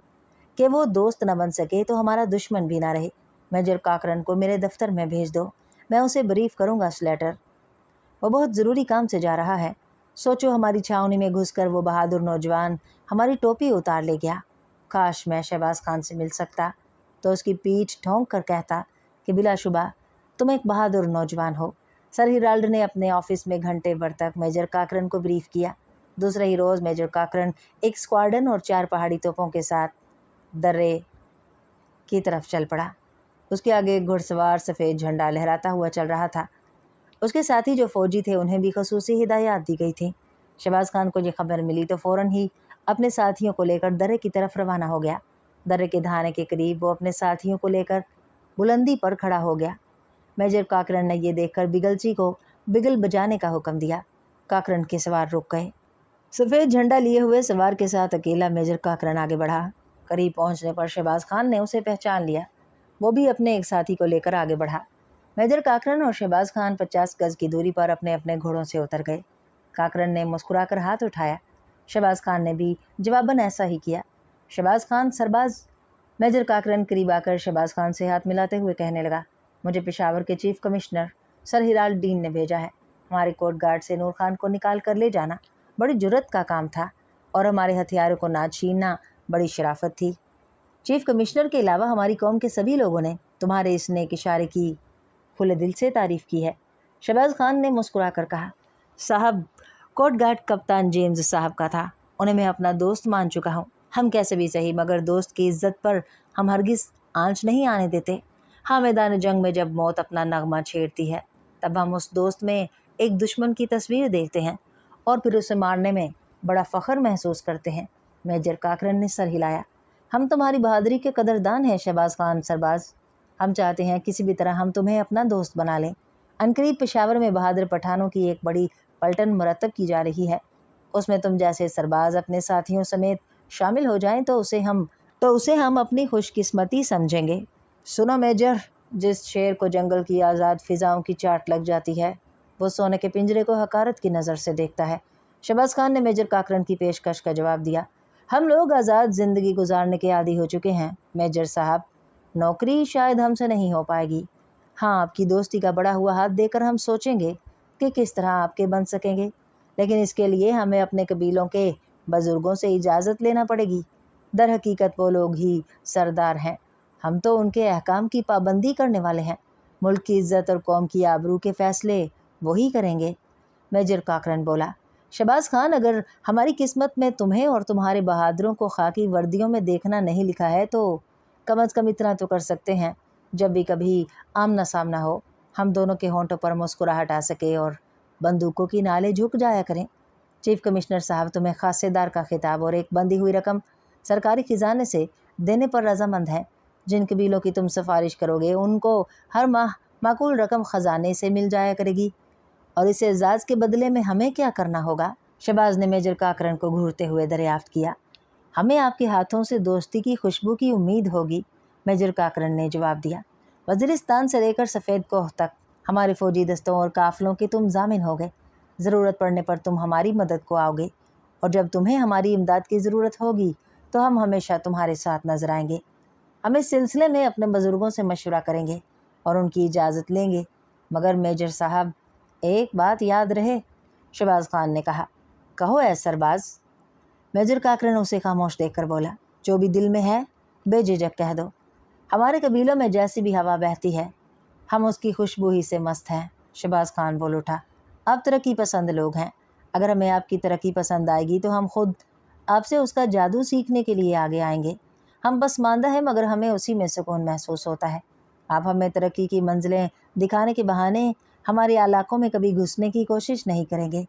कि वो दोस्त न बन सके तो हमारा दुश्मन भी ना रहे। मेजर काकरन को मेरे दफ्तर में भेज दो, मैं उसे ब्रीफ करूँगा। स्लेटर, वो बहुत ज़रूरी काम से जा रहा है। सोचो, हमारी छावनी में घुसकर वो बहादुर नौजवान हमारी टोपी उतार ले गया। काश मैं शहबाज खान से मिल सकता तो उसकी पीठ ठोंक कर कहता कि बिलाशुबा तुम एक बहादुर नौजवान हो। सर हेराल्ड ने अपने ऑफिस में घंटे भर तक मेजर काकरन को ब्रीफ किया। दूसरे ही रोज़ मेजर काकरन एक स्क्वाड्रन और 4 पहाड़ी तोपों के साथ दर्रे की तरफ चल पड़ा। उसके आगे एक घुड़सवार सफ़ेद झंडा लहराता हुआ चल रहा था। उसके साथी जो फ़ौजी थे उन्हें भी ख़ुसूसी हिदायत दी गई थी। शहबाज खान को ये खबर मिली तो फ़ौरन ही अपने साथियों को लेकर दर्रे की तरफ रवाना हो गया। दर्रे के दहाने के करीब वो अपने साथियों को लेकर बुलंदी पर खड़ा हो गया। मेजर काकरन ने ये देखकर बिगलची को बिगल बजाने का हुक्म दिया। काकरन के सवार रुक गए। सफ़ेद झंडा लिए हुए सवार के साथ अकेला मेजर काकरन आगे बढ़ा। करीब पहुंचने पर शहबाज खान ने उसे पहचान लिया। वो भी अपने एक साथी को लेकर आगे बढ़ा। मेजर काकरन और शहबाज खान 50 गज की दूरी पर अपने अपने घोड़ों से उतर गए। काकरन ने मुस्कुराकर हाथ उठाया। शहबाज खान ने भी जवाबन ऐसा ही किया। शहबाज खान सरबाज। मेजर काकरन करीब आकर शहबाज खान से हाथ मिलाते हुए कहने लगा, मुझे पेशावर के चीफ कमिश्नर सर हिलाल डीन ने भेजा है। हमारे कोर्ट गार्ड से नूर खान को निकाल कर ले जाना बड़ी जुर्रत का काम था और हमारे हथियारों को ना छीनना बड़ी शराफत थी। चीफ कमिश्नर के अलावा हमारी कौम के सभी लोगों ने तुम्हारे इस नेक इशारे की खुले दिल से तारीफ़ की है। शहबाज खान ने मुस्कुरा कर कहा, साहब कोर्ट गार्ड कप्तान जेम्स साहब का था, उन्हें मैं अपना दोस्त मान चुका हूँ। हम कैसे भी सही मगर दोस्त की इज्जत पर हम हरगिज़ आंच नहीं आने देते। हाँ, मैदान जंग में जब मौत अपना नगमा छेड़ती है तब हम उस दोस्त में एक दुश्मन की तस्वीर देखते हैं और फिर उसे मारने में बड़ा फ़ख्र महसूस करते हैं। मेजर काकरन ने सर हिलाया। हम तुम्हारी बहादुरी के कदरदान हैं शहबाज खान सरबाज। हम चाहते हैं किसी भी तरह हम तुम्हें अपना दोस्त बना लें। अनकरीब पेशावर में बहादुर पठानों की एक बड़ी पलटन मुरतब की जा रही है। उसमें तुम जैसे सरबाज अपने साथियों समेत शामिल हो जाएं तो उसे हम अपनी खुशकिस्मती समझेंगे। सुनो मेजर, जिस शेर को जंगल की आज़ाद फ़िज़ाओं की चाट लग जाती है वो सोने के पिंजरे को हकारत की नज़र से देखता है। शहबाज खान ने मेजर काकरन की पेशकश का जवाब दिया। हम लोग आज़ाद ज़िंदगी गुजारने के आदी हो चुके हैं मेजर साहब। नौकरी शायद हमसे नहीं हो पाएगी। हाँ, आपकी दोस्ती का बड़ा हुआ हाथ देकर हम सोचेंगे कि किस तरह आपके बन सकेंगे, लेकिन इसके लिए हमें अपने कबीलों के बुज़ुर्गों से इजाज़त लेना पड़ेगी। दर हकीकत वो लोग ही सरदार हैं, हम तो उनके अहकाम की पाबंदी करने वाले हैं। मुल्क की इज़्ज़त और कौम की आबरू के फ़ैसले वही करेंगे। मेजर काकरन बोला, शहबाज खान, अगर हमारी किस्मत में तुम्हें और तुम्हारे बहादुरों को खाकी वर्दियों में देखना नहीं लिखा है तो कम अज़ कम इतना तो कर सकते हैं, जब भी कभी आमना सामना हो हम दोनों के होंठों पर मुस्कुराहट आ सके और बंदूकों की नालें झुक जाया करें। चीफ कमिश्नर साहब तुम्हें खासेदार का खिताब और एक बंधी हुई रकम सरकारी खजाने से देने पर रजामंद हैं। जिन कबीलों की तुम सिफारिश करोगे उनको हर माह माकूल रकम ख़जाने से मिल जाया करेगी। और इस एजाज़ के बदले में हमें क्या करना होगा? शहबाज ने मेजर काकरन को घूरते हुए दरियाफ्त किया। हमें आपके हाथों से दोस्ती की खुशबू की उम्मीद होगी, मेजर काकरन ने जवाब दिया। वज़ीरिस्तान से लेकर सफ़ेद कोह तक हमारे फ़ौजी दस्तों और काफ़िलों के तुम ज़ामिन हो गए। ज़रूरत पड़ने पर तुम हमारी मदद को आओगे और जब तुम्हें हमारी इमदाद की ज़रूरत होगी तो हम हमेशा तुम्हारे साथ नज़र आएंगे। हम इस सिलसिले में अपने बुज़ुर्गों से मशवरा करेंगे और उनकी इजाज़त लेंगे। मगर मेजर साहब, एक बात याद रहे, शहबाज खान ने कहा। कहो ऐ सरबाज। मेजर काकरन उसे खामोश देखकर बोला, जो भी दिल में है बेझिझक कह दो। हमारे कबीलों में जैसी भी हवा बहती है हम उसकी खुशबू ही से मस्त हैं। शहबाज खान बोल उठा, आप तरक्की पसंद लोग हैं। अगर हमें आपकी तरक्की पसंद आएगी तो हम खुद आपसे उसका जादू सीखने के लिए आगे आएंगे। हम बस मांदा है मगर हमें उसी में सुकून महसूस होता है। आप हमें तरक्की की मंजिलें दिखाने के बहाने हमारे इलाकों में कभी घुसने की कोशिश नहीं करेंगे।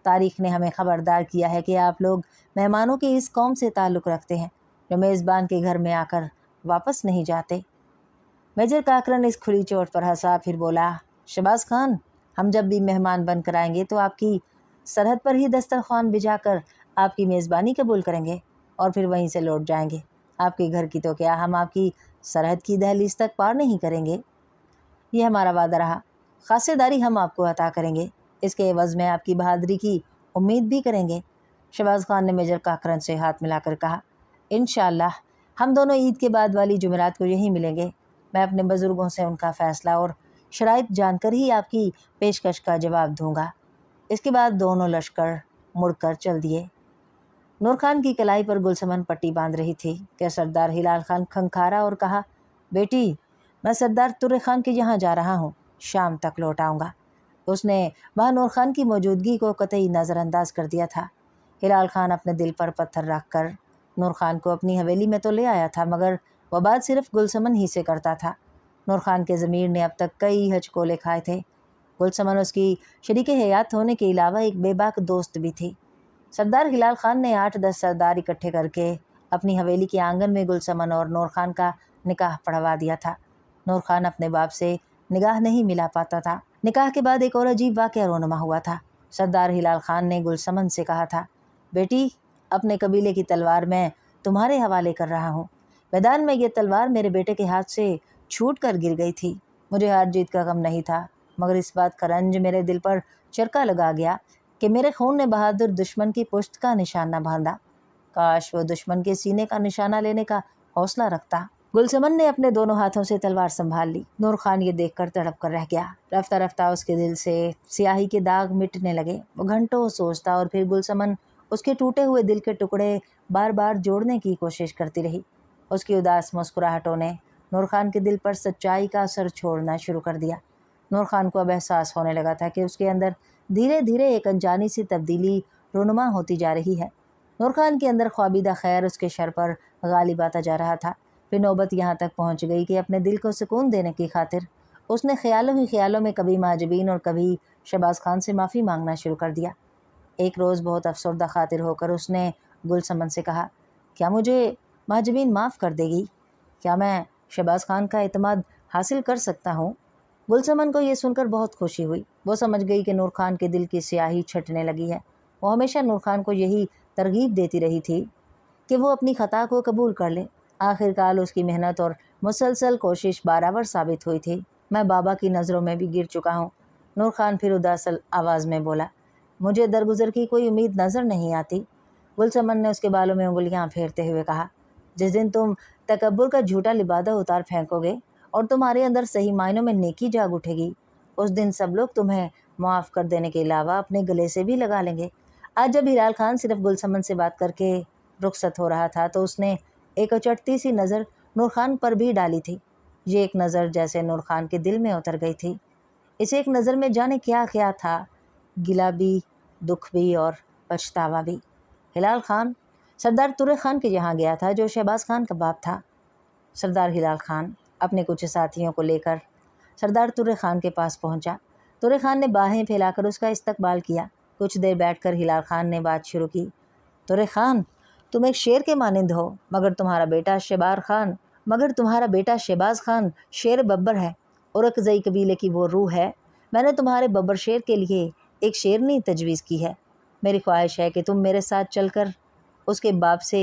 तारीख़ ने हमें ख़बरदार किया है कि आप लोग मेहमानों की इस कौम से ताल्लुक़ रखते हैं जो मेज़बान के घर में आकर वापस नहीं जाते। मेजर काकरन इस खुली चोट पर हंसा, फिर बोला, शहबाज खान, हम जब भी मेहमान बन कर आएंगे तो आपकी सरहद पर ही दस्तरखान बिछाकर आपकी मेज़बानी कबूल करेंगे और फिर वहीं से लौट जाएंगे। आपके घर की तो क्या, हम आपकी सरहद की दहलीज तक पार नहीं करेंगे। ये हमारा वादा रहा। खासेदारी हम आपको अता करेंगे, इसके एवज़ में आपकी बहादुरी की उम्मीद भी करेंगे। शहबाज खान ने मेजर काकरन से हाथ मिलाकर कहा, इंशाअल्लाह हम दोनों ईद के बाद वाली जुमेरात को यहीं मिलेंगे। मैं अपने बुज़ुर्गों से उनका फ़ैसला और शराइत जानकर ही आपकी पेशकश का जवाब दूंगा। इसके बाद दोनों लश्कर मुड़कर चल दिए। नूर खान की कलाई पर गुलसमन पट्टी बांध रही थी कि सरदार हिलाल खान खंखारा और कहा, बेटी, मैं सरदार तुर्रे खान के यहाँ जा रहा हूँ, शाम तक लौट आऊँगा। उसने वहाँ नूर खान की मौजूदगी को कतई नज़रअंदाज कर दिया था। हिलाल खान अपने दिल पर पत्थर रख कर नूर खान को अपनी हवेली में तो ले आया था मगर वह बात सिर्फ गुलसमन ही से करता था। नूर खान के ज़मीर ने अब तक कई हचकोले खाए थे। गुलसमन उसकी शरीक हयात होने के अलावा एक बेबाक दोस्त भी थी। سردار ہلال خان نے 8-10 سردار اکٹھے کر کے اپنی حویلی کے آنگن میں گلسمن اور نور خان کا نکاح پڑھوا دیا تھا۔ نور خان اپنے باپ سے نگاہ نہیں ملا پاتا تھا۔ نکاح کے بعد ایک اور عجیب واقعہ رونما ہوا تھا۔ سردار ہلال خان نے گلسمن سے کہا تھا، بیٹی، اپنے قبیلے کی تلوار میں تمہارے حوالے کر رہا ہوں۔ میدان میں یہ تلوار میرے بیٹے کے ہاتھ سے چھوٹ کر گر گئی تھی۔ مجھے ہار جیت کا غم نہیں تھا، مگر اس بات کا رنج میرے دل پر چرکا لگا گیا کہ میرے خون نے بہادر دشمن کی پشت کا نشان نہ باندھا۔ کاش وہ دشمن کے سینے کا نشانہ لینے کا حوصلہ رکھتا۔ گلسمن نے اپنے دونوں ہاتھوں سے تلوار سنبھال لی۔ نور خان یہ دیکھ کر تڑپ کر رہ گیا۔ رفتہ رفتہ اس کے دل سے سیاہی کے داغ مٹنے لگے۔ وہ گھنٹوں سوچتا اور پھر گلسمن اس کے ٹوٹے ہوئے دل کے ٹکڑے بار بار جوڑنے کی کوشش کرتی رہی۔ اس کی اداس مسکراہٹوں نے نور خان کے دل پر سچائی کا اثر چھوڑنا شروع کر دیا۔ نور خان کو اب احساس ہونے لگا تھا کہ اس کے اندر دھیرے دھیرے ایک انجانی سی تبدیلی رونما ہوتی جا رہی ہے۔ نور خان کے اندر خوابیدہ خیر اس کے شر پر غالب آتا جا رہا تھا۔ پھر نوبت یہاں تک پہنچ گئی کہ اپنے دل کو سکون دینے کی خاطر اس نے خیالوں ہی خیالوں میں کبھی مہاجبین اور کبھی شہباز خان سے معافی مانگنا شروع کر دیا۔ ایک روز بہت افسردہ خاطر ہو کر اس نے گلسمن سے کہا، کیا مجھے مہاجبین معاف کر دے گی؟ کیا میں شہباز خان کا اعتماد حاصل کر سکتا ہوں؟ گلسمن کو یہ سن کر بہت خوشی ہوئی۔ وہ سمجھ گئی کہ نور خان کے دل کی سیاہی چھٹنے لگی ہے۔ وہ ہمیشہ نور خان کو یہی ترغیب دیتی رہی تھی کہ وہ اپنی خطا کو قبول کر لے۔ آخرکار اس کی محنت اور مسلسل کوشش برابر ثابت ہوئی تھی۔ میں بابا کی نظروں میں بھی گر چکا ہوں۔ نور خان پھر اداس آواز میں بولا، مجھے درگزر کی کوئی امید نظر نہیں آتی۔ گلسمن نے اس کے بالوں میں انگلیاں پھیرتے ہوئے کہا، جس دن تم تکبر کا جھوٹا لبادہ اتار پھینکو گے اور تمہارے اندر صحیح معنوں میں نیکی جاگ اٹھے گی، اس دن سب لوگ تمہیں معاف کر دینے کے علاوہ اپنے گلے سے بھی لگا لیں گے۔ آج جب ہلال خان صرف گلسمن سے بات کر کے رخصت ہو رہا تھا تو اس نے ایک اچٹتی سی نظر نور خان پر بھی ڈالی تھی۔ یہ ایک نظر جیسے نور خان کے دل میں اتر گئی تھی۔ اس ایک نظر میں جانے کیا کیا تھا، گلہ بھی، دکھ بھی اور پچھتاوا بھی۔ ہلال خان سردار ترے خان کے یہاں گیا تھا جو شہباز خان کا باپ تھا۔ سردار ہلال خان اپنے کچھ ساتھیوں کو لے کر سردار ترے خان کے پاس پہنچا۔ ترے خان نے باہیں پھیلا کر اس کا استقبال کیا۔ کچھ دیر بیٹھ کر ہلال خان نے بات شروع کی، ترے خان، تم ایک شیر کے مانند ہو، مگر تمہارا بیٹا شہباز خان شیر ببر ہے، اورکزئی قبیلے کی وہ روح ہے۔ میں نے تمہارے ببر شیر کے لیے ایک شیرنی تجویز کی ہے۔ میری خواہش ہے کہ تم میرے ساتھ چل کر اس کے باپ سے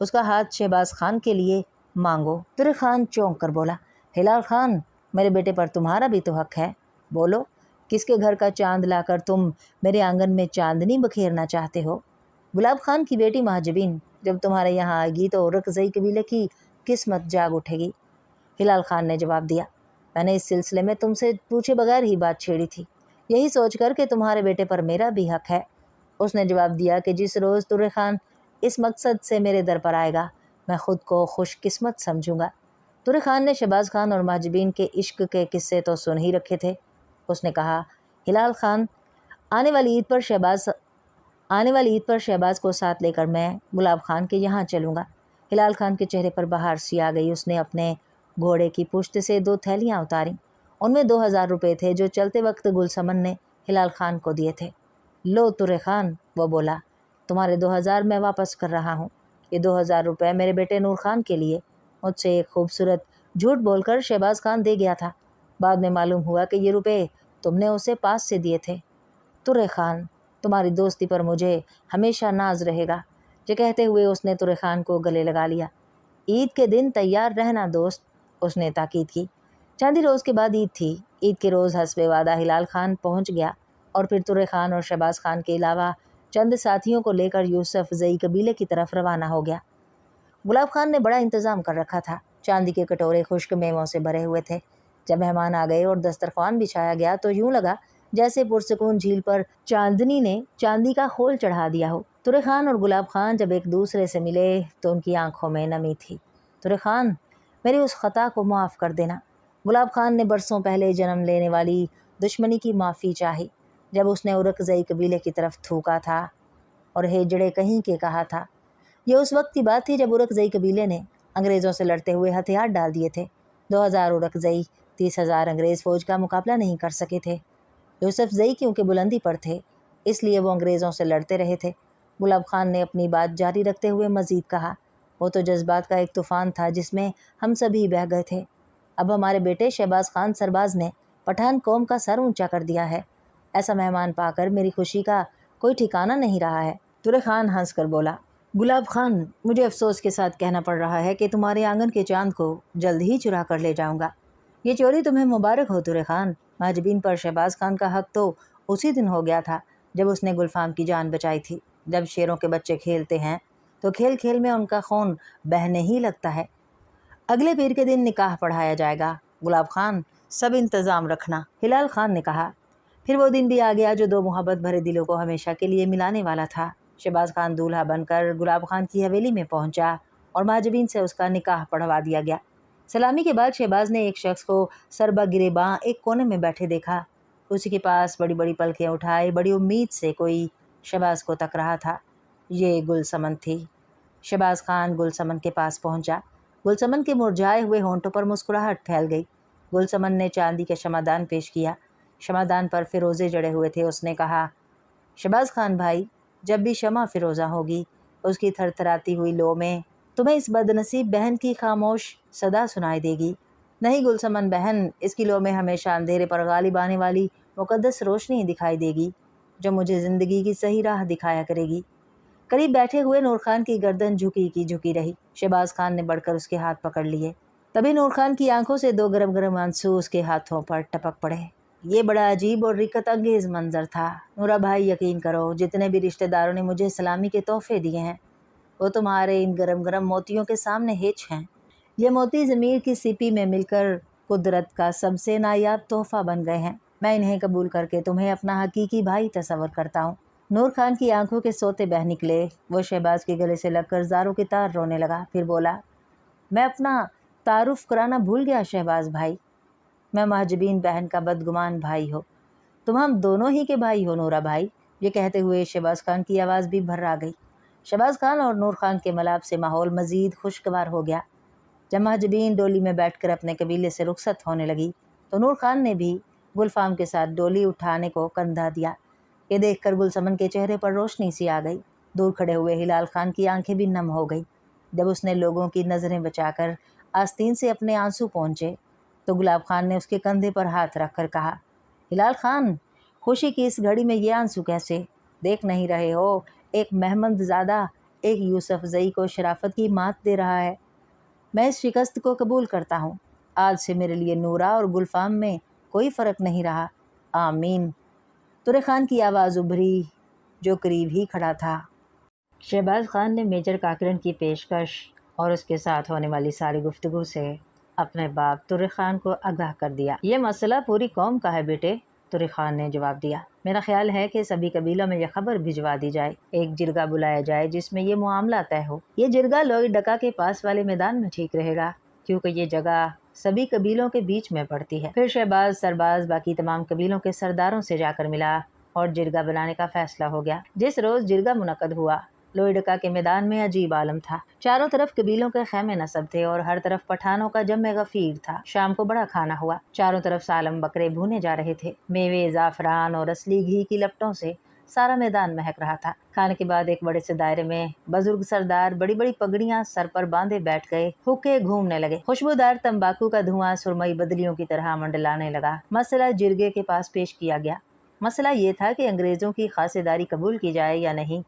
اس کا ہاتھ شہباز خان کے لیے مانگو۔ ترے خان چونک کر بولا، ہلال خان، میرے بیٹے پر تمہارا بھی تو حق ہے، بولو، کس کے گھر کا چاند لا کر تم میرے آنگن میں چاندنی بکھیرنا چاہتے ہو؟ گلاب خان کی بیٹی مہاجبین جب تمہارے یہاں آئے گی تو اورکزئی قبیلے کی قسمت جاگ اٹھے گی۔ ہلال خان نے جواب دیا، میں نے اس سلسلے میں تم سے پوچھے بغیر ہی بات چھیڑی تھی، یہی سوچ کر کہ تمہارے بیٹے پر میرا بھی حق ہے۔ اس نے جواب دیا کہ جس روز ترے خان اس مقصد سے میرے در پر آئے گا میں خود کو خوش قسمت سمجھوں گا۔ ترے خان نے شہباز خان اور مہاجبین کے عشق کے قصے تو سن ہی رکھے تھے۔ اس نے کہا، ہلال خان، آنے والی عید پر شہباز کو ساتھ لے کر میں گلاب خان کے یہاں چلوں گا۔ ہلال خان کے چہرے پر بہار سی آ گئی۔ اس نے اپنے گھوڑے کی پشت سے 2 تھیلیاں اتاریں۔ ان میں 2000 روپے تھے جو چلتے وقت گلسمن نے ہلال خان کو دیے تھے۔ لو ترے خان، وہ بولا، تمہارے 2000 میں واپس کر رہا ہوں۔ یہ 2000 روپے میرے بیٹے نور خان کے لیے مجھ سے ایک خوبصورت جھوٹ بول کر شہباز خان دے گیا تھا۔ بعد میں معلوم ہوا کہ یہ روپے تم نے اسے پاس سے دیے تھے۔ ترے خان، تمہاری دوستی پر مجھے ہمیشہ ناز رہے گا۔ یہ کہتے ہوئے اس نے ترے خان کو گلے لگا لیا۔ عید کے دن تیار رہنا دوست، اس نے تاکید کی۔ چاندی روز کے بعد عید تھی۔ عید کے روز حسب وعدہ ہلال خان پہنچ گیا اور پھر ترے خان اور شہباز خان کے علاوہ چند ساتھیوں کو لے کر یوسف زئی قبیلے کی طرف روانہ ہو گیا۔ گلاب خان نے بڑا انتظام کر رکھا تھا۔ چاندی کے کٹورے خشک میووں سے بھرے ہوئے تھے۔ جب مہمان آ گئے اور دسترخوان بچھایا گیا تو یوں لگا جیسے پرسکون جھیل پر چاندنی نے چاندی کا خول چڑھا دیا ہو۔ ترے خان اور گلاب خان جب ایک دوسرے سے ملے تو ان کی آنکھوں میں نمی تھی۔ ترے خان، میری اس خطا کو معاف کر دینا۔ گلاب خان نے برسوں پہلے جنم لینے والی دشمنی کی معافی چاہی، جب اس نے اورکزئی قبیلے کی طرف تھوکا تھا اور ہیجڑے کہیں کے کہا تھا۔ یہ اس وقت کی بات تھی جب اورکزئی قبیلے نے انگریزوں سے لڑتے ہوئے ہتھیار ڈال دیے تھے۔ 2000 اورکزئی 30,000 انگریز فوج کا مقابلہ نہیں کر سکے تھے۔ یوسف زئی کیونکہ بلندی پر تھے اس لیے وہ انگریزوں سے لڑتے رہے تھے۔ گلاب خان نے اپنی بات جاری رکھتے ہوئے مزید کہا، وہ تو جذبات کا ایک طوفان تھا جس میں ہم سبھی بہہ گئے تھے۔ اب ہمارے بیٹے شہباز خان سرباز نے پٹھان قوم کا سر اونچا کر دیا ہے۔ ایسا مہمان پا کر میری خوشی کا کوئی ٹھکانہ نہیں رہا ہے۔ طارق خان ہنس کر بولا، گلاب خان، مجھے افسوس کے ساتھ کہنا پڑ رہا ہے کہ تمہارے آنگن کے چاند کو جلد ہی چرا کر لے جاؤں گا۔ یہ چوری تمہیں مبارک ہو طارق خان۔ مہاجبین پر شہباز خان کا حق تو اسی دن ہو گیا تھا جب اس نے گلفام کی جان بچائی تھی۔ جب شیروں کے بچے کھیلتے ہیں تو کھیل کھیل میں ان کا خون بہنے ہی لگتا ہے۔ اگلے پیر کے دن نکاح پڑھایا جائے گا گلاب خان، سب انتظام رکھنا، ہلال خان نے کہا۔ پھر وہ دن بھی آ گیا جو دو محبت بھرے دلوں کو ہمیشہ کے لیے ملانے والا تھا۔ شہباز خان دولہا بن کر گلاب خان کی حویلی میں پہنچا اور مہاجبین سے اس کا نکاح پڑھوا دیا گیا۔ سلامی کے بعد شہباز نے ایک شخص کو سربا گریباں ایک کونے میں بیٹھے دیکھا۔ اسی کے پاس بڑی بڑی پلکیں اٹھائے بڑی امید سے کوئی شہباز کو تک رہا تھا۔ یہ گلسمن تھی۔ شہباز خان گلسمن کے پاس پہنچا۔ گلسمن کے مرجھائے ہوئے ہونٹوں پر مسکراہٹ پھیل گئی۔ گلسمن نے چاندی کا شمعدان پیش کیا۔ شمعدان پر فیروزے جڑے ہوئے تھے۔ اس نے کہا، شہباز خان بھائی، جب بھی شمع فیروزہ ہوگی، اس کی تھر تھراتی ہوئی لو میں تمہیں اس بدنصیب بہن کی خاموش صدا سنائی دے گی۔ نہیں گلسمن بہن، اس کی لو میں ہمیشہ اندھیرے پر غالب آنے والی مقدس روشنی دکھائی دے گی جو مجھے زندگی کی صحیح راہ دکھایا کرے گی۔ قریب بیٹھے ہوئے نور خان کی گردن جھکی کی جھکی رہی۔ شہباز خان نے بڑھ کر اس کے ہاتھ پکڑ لیے۔ تبھی نور خان کی آنکھوں سے دو گرم گرم آنسو اس کے ہاتھوں پر ٹپک پڑے۔ یہ بڑا عجیب اور رکت انگیز منظر تھا۔ نورا بھائی، یقین کرو، جتنے بھی رشتہ داروں نے مجھے سلامی کے تحفے دیے ہیں وہ تمہارے ان گرم گرم موتیوں کے سامنے ہیچ ہیں۔ یہ موتی ضمیر کی سیپی میں مل کر قدرت کا سب سے نایاب تحفہ بن گئے ہیں۔ میں انہیں قبول کر کے تمہیں اپنا حقیقی بھائی تصور کرتا ہوں۔ نور خان کی آنکھوں کے سوتے بہہ نکلے۔ وہ شہباز کے گلے سے لگ کر زاروں کی طرح رونے لگا۔ پھر بولا، میں اپنا تعارف کرانا بھول گیا شہباز بھائی، میں مہاجبین بہن کا بدگمان بھائی ہو۔ تم ہم دونوں ہی کے بھائی ہو نورا بھائی۔ یہ کہتے ہوئے شہباز خان کی آواز بھی بھر آ گئی۔ شہباز خان اور نور خان کے ملاپ سے ماحول مزید خوشگوار ہو گیا۔ جب مہاجبین ڈولی میں بیٹھ کر اپنے قبیلے سے رخصت ہونے لگی تو نور خان نے بھی گلفام کے ساتھ ڈولی اٹھانے کو کندھا دیا۔ یہ دیکھ کر گلسمن کے چہرے پر روشنی سی آ گئی۔ دور کھڑے ہوئے ہلال خان کی آنکھیں بھی نم ہو گئی۔ جب اس نے لوگوں کی نظریں بچا کر آستین سے اپنے آنسو پہنچے تو گلاب خان نے اس کے کندھے پر ہاتھ رکھ کر کہا، ہلال خان، خوشی کی اس گھڑی میں یہ آنسو کیسے؟ دیکھ نہیں رہے ہو ایک محمد زادہ ایک یوسف زئی کو شرافت کی مات دے رہا ہے؟ میں اس شکست کو قبول کرتا ہوں۔ آج سے میرے لیے نورا اور گلفام میں کوئی فرق نہیں رہا۔ آمین۔ طارق خان کی آواز ابھری جو قریب ہی کھڑا تھا۔ شہباز خان نے میجر کاکرن کی پیشکش اور اس کے ساتھ ہونے والی ساری گفتگو سے اپنے باپ طارق خان کو آگاہ کر دیا۔ یہ مسئلہ پوری قوم کا ہے بیٹے، طارق خان نے جواب دیا۔ میرا خیال ہے کہ سبھی قبیلوں میں یہ خبر بھجوا دی جائے، ایک جرگہ بلایا جائے جس میں یہ معاملہ طے ہو۔ یہ جرگہ لوئی ڈکا کے پاس والے میدان میں ٹھیک رہے گا کیونکہ یہ جگہ سبھی قبیلوں کے بیچ میں پڑتی ہے۔ پھر شہباز سرباز باقی تمام قبیلوں کے سرداروں سے جا کر ملا اور جرگہ بنانے کا فیصلہ ہو گیا۔ جس روز جرگہ منعقد ہوا، لوئی ڈکا کے میدان میں عجیب عالم تھا۔ چاروں طرف قبیلوں کے خیمے نصب تھے اور ہر طرف پٹھانوں کا جمع غفیر تھا۔ شام کو بڑا کھانا ہوا۔ چاروں طرف سالم بکرے بھونے جا رہے تھے۔ میوے، زعفران اور اصلی گھی کی لپٹوں سے سارا میدان مہک رہا تھا۔ کھانے کے بعد ایک بڑے سے دائرے میں بزرگ سردار بڑی بڑی پگڑیاں سر پر باندھے بیٹھ گئے، حقے گھومنے لگے۔ خوشبودار تمباکو کا دھواں سرمئی بدلیوں کی طرح منڈلانے لگا۔ مسئلہ جرگے کے پاس پیش کیا گیا۔ مسئلہ یہ تھا کہ انگریزوں کی خاصیداری قبول کی جائے یا نہیں۔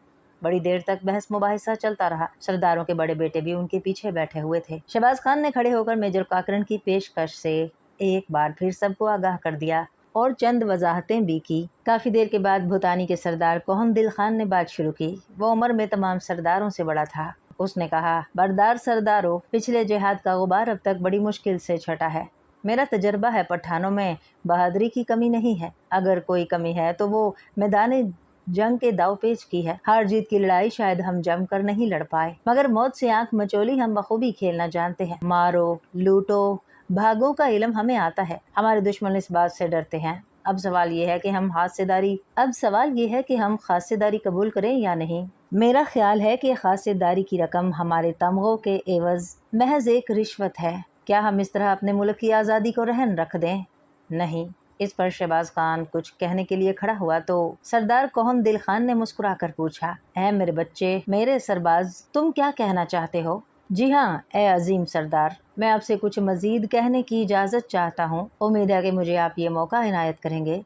بڑی دیر تک بحث مباحثہ چلتا رہا۔ سرداروں کے بڑے بیٹے بھی ان کے پیچھے بیٹھے ہوئے تھے۔ شہباز خان نے کھڑے ہو کر میجر کاکرن کی پیشکش سے ایک بار پھر سب کو آگاہ کر دیا اور چند وضاحتیں بھی کی۔ کافی دیر کے بعد بھوتانی کے سردار کوہن دل خان نے بات شروع کی۔ وہ عمر میں تمام سرداروں سے بڑا تھا۔ اس نے کہا، بردار سرداروں، پچھلے جہاد کا غبار اب تک بڑی مشکل سے چھٹا ہے۔ میرا تجربہ ہے پٹھانوں میں بہادری کی کمی نہیں ہے۔ اگر کوئی کمی ہے تو وہ میدان جنگ کے داؤ پیچ کی ہے۔ ہار جیت کی لڑائی شاید ہم جم کر نہیں لڑ پائے، مگر موت سے آنکھ مچولی ہم بخوبی کھیلنا جانتے ہیں۔ مارو، لوٹو، بھاگوں کا علم ہمیں آتا ہے۔ ہمارے دشمن اس بات سے ڈرتے ہیں۔ اب سوال یہ ہے کہ ہم خاصیداری قبول کریں یا نہیں۔ میرا خیال ہے کہ خاصیداری کی رقم ہمارے تمغوں کے عوض محض ایک رشوت ہے۔ کیا ہم اس طرح اپنے ملک کی آزادی کو رہن رکھ دیں؟ نہیں، इस पर शहबाज खान कुछ कहने के लिए खड़ा हुआ तो सरदार कोहन दिल खान ने मुस्कुरा कर पूछा, ऐ मेरे बच्चे, मेरे सरबाज, तुम क्या कहना चाहते हो? जी हाँ ए अजीम सरदार, मैं आपसे कुछ मजीद कहने की इजाज़त चाहता हूँ। उम्मीद है कि मुझे आप ये मौका इनायत करेंगे।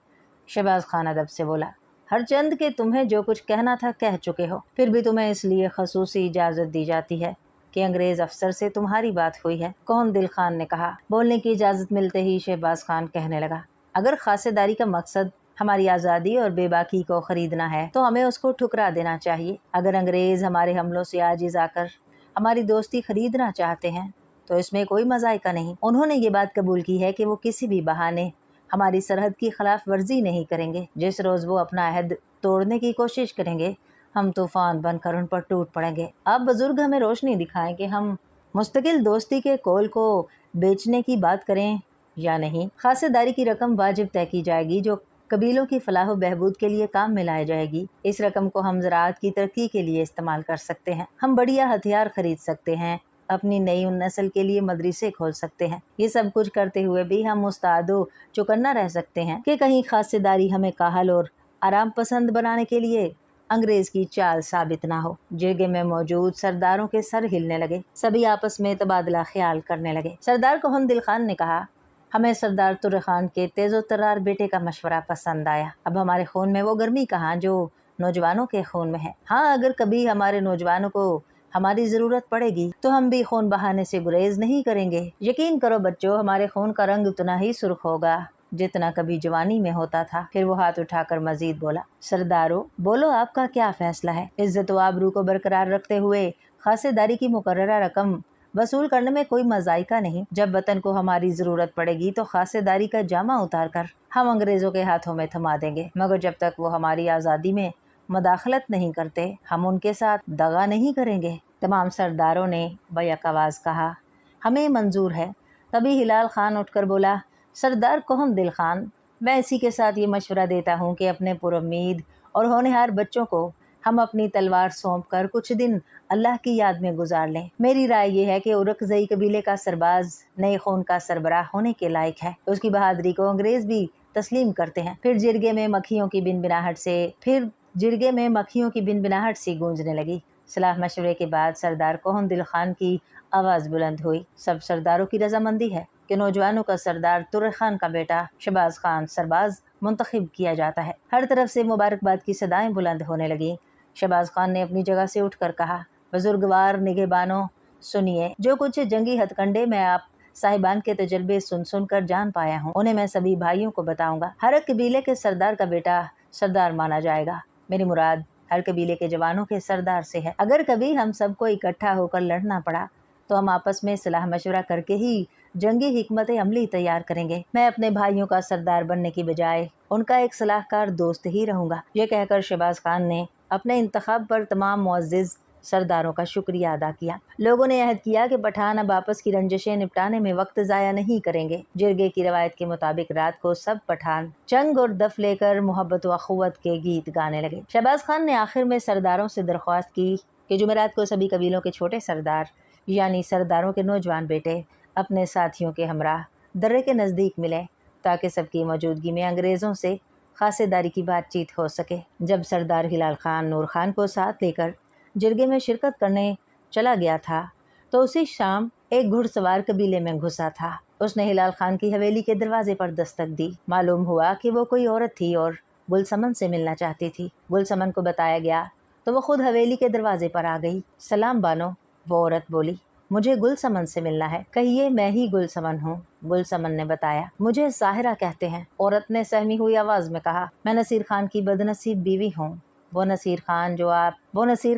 शहबाज खान अदब से बोला, हर चंद के तुम्हें जो कुछ कहना था कह चुके हो, फिर भी तुम्हें इसलिए खसूसी इजाज़त दी जाती है कि अंग्रेज़ अफसर से तुम्हारी बात हुई है। कौन दिल खान ने कहा। बोलने की इजाज़त मिलते ही शहबाज खान कहने लगा, अगर खासेदारी का मकसद हमारी आज़ादी और बेबाकी को ख़रीदना है तो हमें उसको ठुकरा देना चाहिए। अगर अंग्रेज़ हमारे हमलों से आजिज़ आकर हमारी दोस्ती ख़रीदना चाहते हैं तो इसमें कोई मज़ाइका नहीं। उन्होंने ये बात कबूल की है कि वो किसी भी बहाने हमारी सरहद की खिलाफ वर्जी नहीं करेंगे। जिस रोज़ वो अपना अहद तोड़ने की कोशिश करेंगे हम तूफ़ान बनकर उन पर टूट पड़ेंगे। अब बुजुर्ग हमें रोशनी दिखाएं कि हम मुस्तकिल दोस्ती के कोल को बेचने की बात करें या नहीं। खासेदारी की रकम वाजिब तय की जाएगी जो कबीलों की फलाह बहबूद के लिए काम में लाई जाएगी। इस रकम को हम ज़राअत की तरक्की के लिए इस्तेमाल कर सकते हैं। हम बढ़िया हथियार खरीद सकते हैं, अपनी नई नस्ल के लिए मदरसे खोल सकते हैं। ये सब कुछ करते हुए भी हम मुस्तादो चौकन्ना रह सकते हैं कि कहीं खासेदारी हमें काहल और आराम पसंद बनाने के लिए अंग्रेज की चाल साबित ना हो। जगह में मौजूद सरदारों के सर हिलने लगे। सभी आपस में तबादला ख्याल करने लगे। सरदार कोहन दिल खान ने कहा, हमें सरदार तुर्र खान के तेज़ो तर्रार बेटे का मशवरा पसंद आया। अब हमारे खून में वो गर्मी कहाँ जो नौजवानों के खून में है। हाँ, अगर कभी हमारे नौजवानों को हमारी ज़रूरत पड़ेगी तो हम भी खून बहाने से गुरेज नहीं करेंगे। यकीन करो बच्चों, हमारे खून का रंग उतना ही सुर्ख होगा जितना कभी जवानी में होता था। फिर वो हाथ उठाकर मजीद बोला, सरदारों, बोलो आपका क्या फैसला है? इज्जत व आबरू को बरकरार रखते हुए खासेदारी की मुकर्ररा रकम वसूल करने में कोई मज़ाइका नहीं। जब वतन को हमारी ज़रूरत पड़ेगी तो खासेदारी का जामा उतार कर हम अंग्रेज़ों के हाथों में थमा देंगे, मगर जब तक वो हमारी आज़ादी में मदाखलत नहीं करते हम उनके साथ दगा नहीं करेंगे। तमाम सरदारों ने बैक आवाज़ कहा, हमें मंजूर है। तभी हिलाल खान उठकर बोला, सरदार कोहन दिल खान, मैं इसी के साथ ये मशवरा देता हूँ कि अपने पुरुम्मीद और होनहार बच्चों को हम अपनी तलवार सौंप कर कुछ दिन अल्लाह की याद में गुजार लें। मेरी राय ये है कि उरकज़ई कबीले का सरबाज नए खून का सरबराह होने के लायक है। उसकी बहादुरी को अंग्रेज़ भी तस्लीम करते हैं। फिर जिरगे में मक्खियों की बिनबिनाहट सी गूंजने लगी। सलाह मशवरे के बाद सरदार कोहन दिल खान की आवाज़ बुलंद हुई, सब सरदारों की रजामंदी है कि नौजवानों का सरदार तुर्र खान का बेटा शहबाज खान सरबाज मुंतखब किया जाता है। हर तरफ से मुबारकबाद की सदाएं बुलंद होने लगीं। शहबाज खान ने अपनी जगह से उठकर कहा, बुजुर्गवार निगहबानों, सुनिए, जो कुछ जंगी हथकंडे मैं आप साहिबान के तजर्बे सुन कर जान पाया हूँ उन्हें मैं सभी भाइयों को बताऊंगा। हर एक कबीले के सरदार का बेटा सरदार माना जाएगा। मेरी मुराद हर कबीले के जवानों के सरदार से है। अगर कभी हम सबको इकट्ठा होकर लड़ना पड़ा तो हम आपस में सलाह मशवरा करके ही जंगी हिकमत अमली तैयार करेंगे। मैं अपने भाइयों का सरदार बनने की बजाय उनका एक सलाहकार दोस्त ही रहूंगा। ये कहकर शहबाज खान ने अपने इंतखाब पर तमाम मुअज़्ज़िज़ सरदारों का शुक्रिया अदा किया। लोगों ने अहद किया कि पठान अब आपस की रंजिशें निपटाने में वक्त ज़ाया नहीं करेंगे। जिरगे की रवायत के मुताबिक रात को सब पठान चंग और दफ लेकर मोहब्बत व अख़ुवत के गीत गाने लगे। शहबाज खान ने आखिर में सरदारों से दरख्वास्त की कि जुमेरात को सभी कबीलों के छोटे सरदार यानी सरदारों के नौजवान बेटे अपने साथियों के हमराह दर्रे के नज़दीक मिलें ताकि सबकी मौजूदगी में अंग्रेज़ों से खासेदारी की बातचीत हो सके। जब सरदार हिलाल खान नूर खान को साथ लेकर जिरगे में शिरकत करने चला गया था तो उसी शाम एक घुड़सवार कबीले में घुसा था। उसने हिलाल खान की हवेली के दरवाजे पर दस्तक दी। मालूम हुआ कि वो कोई औरत थी और गुलसमन से मिलना चाहती थी। गुलसमन को बताया गया तो वो खुद हवेली के दरवाजे पर आ गई। सलाम बानो, वो औरत बोली, मुझे गुलसमन से मिलना है। कहिए, मैं ही गुलसमन हूँ। गुलसमन ने बताया, मुझे साहिरा कहते हैं। औरत ने सहमी हुई आवाज में कहा, मैं नसीर खान की बदनसीब बीवी हूँ। वो नसीर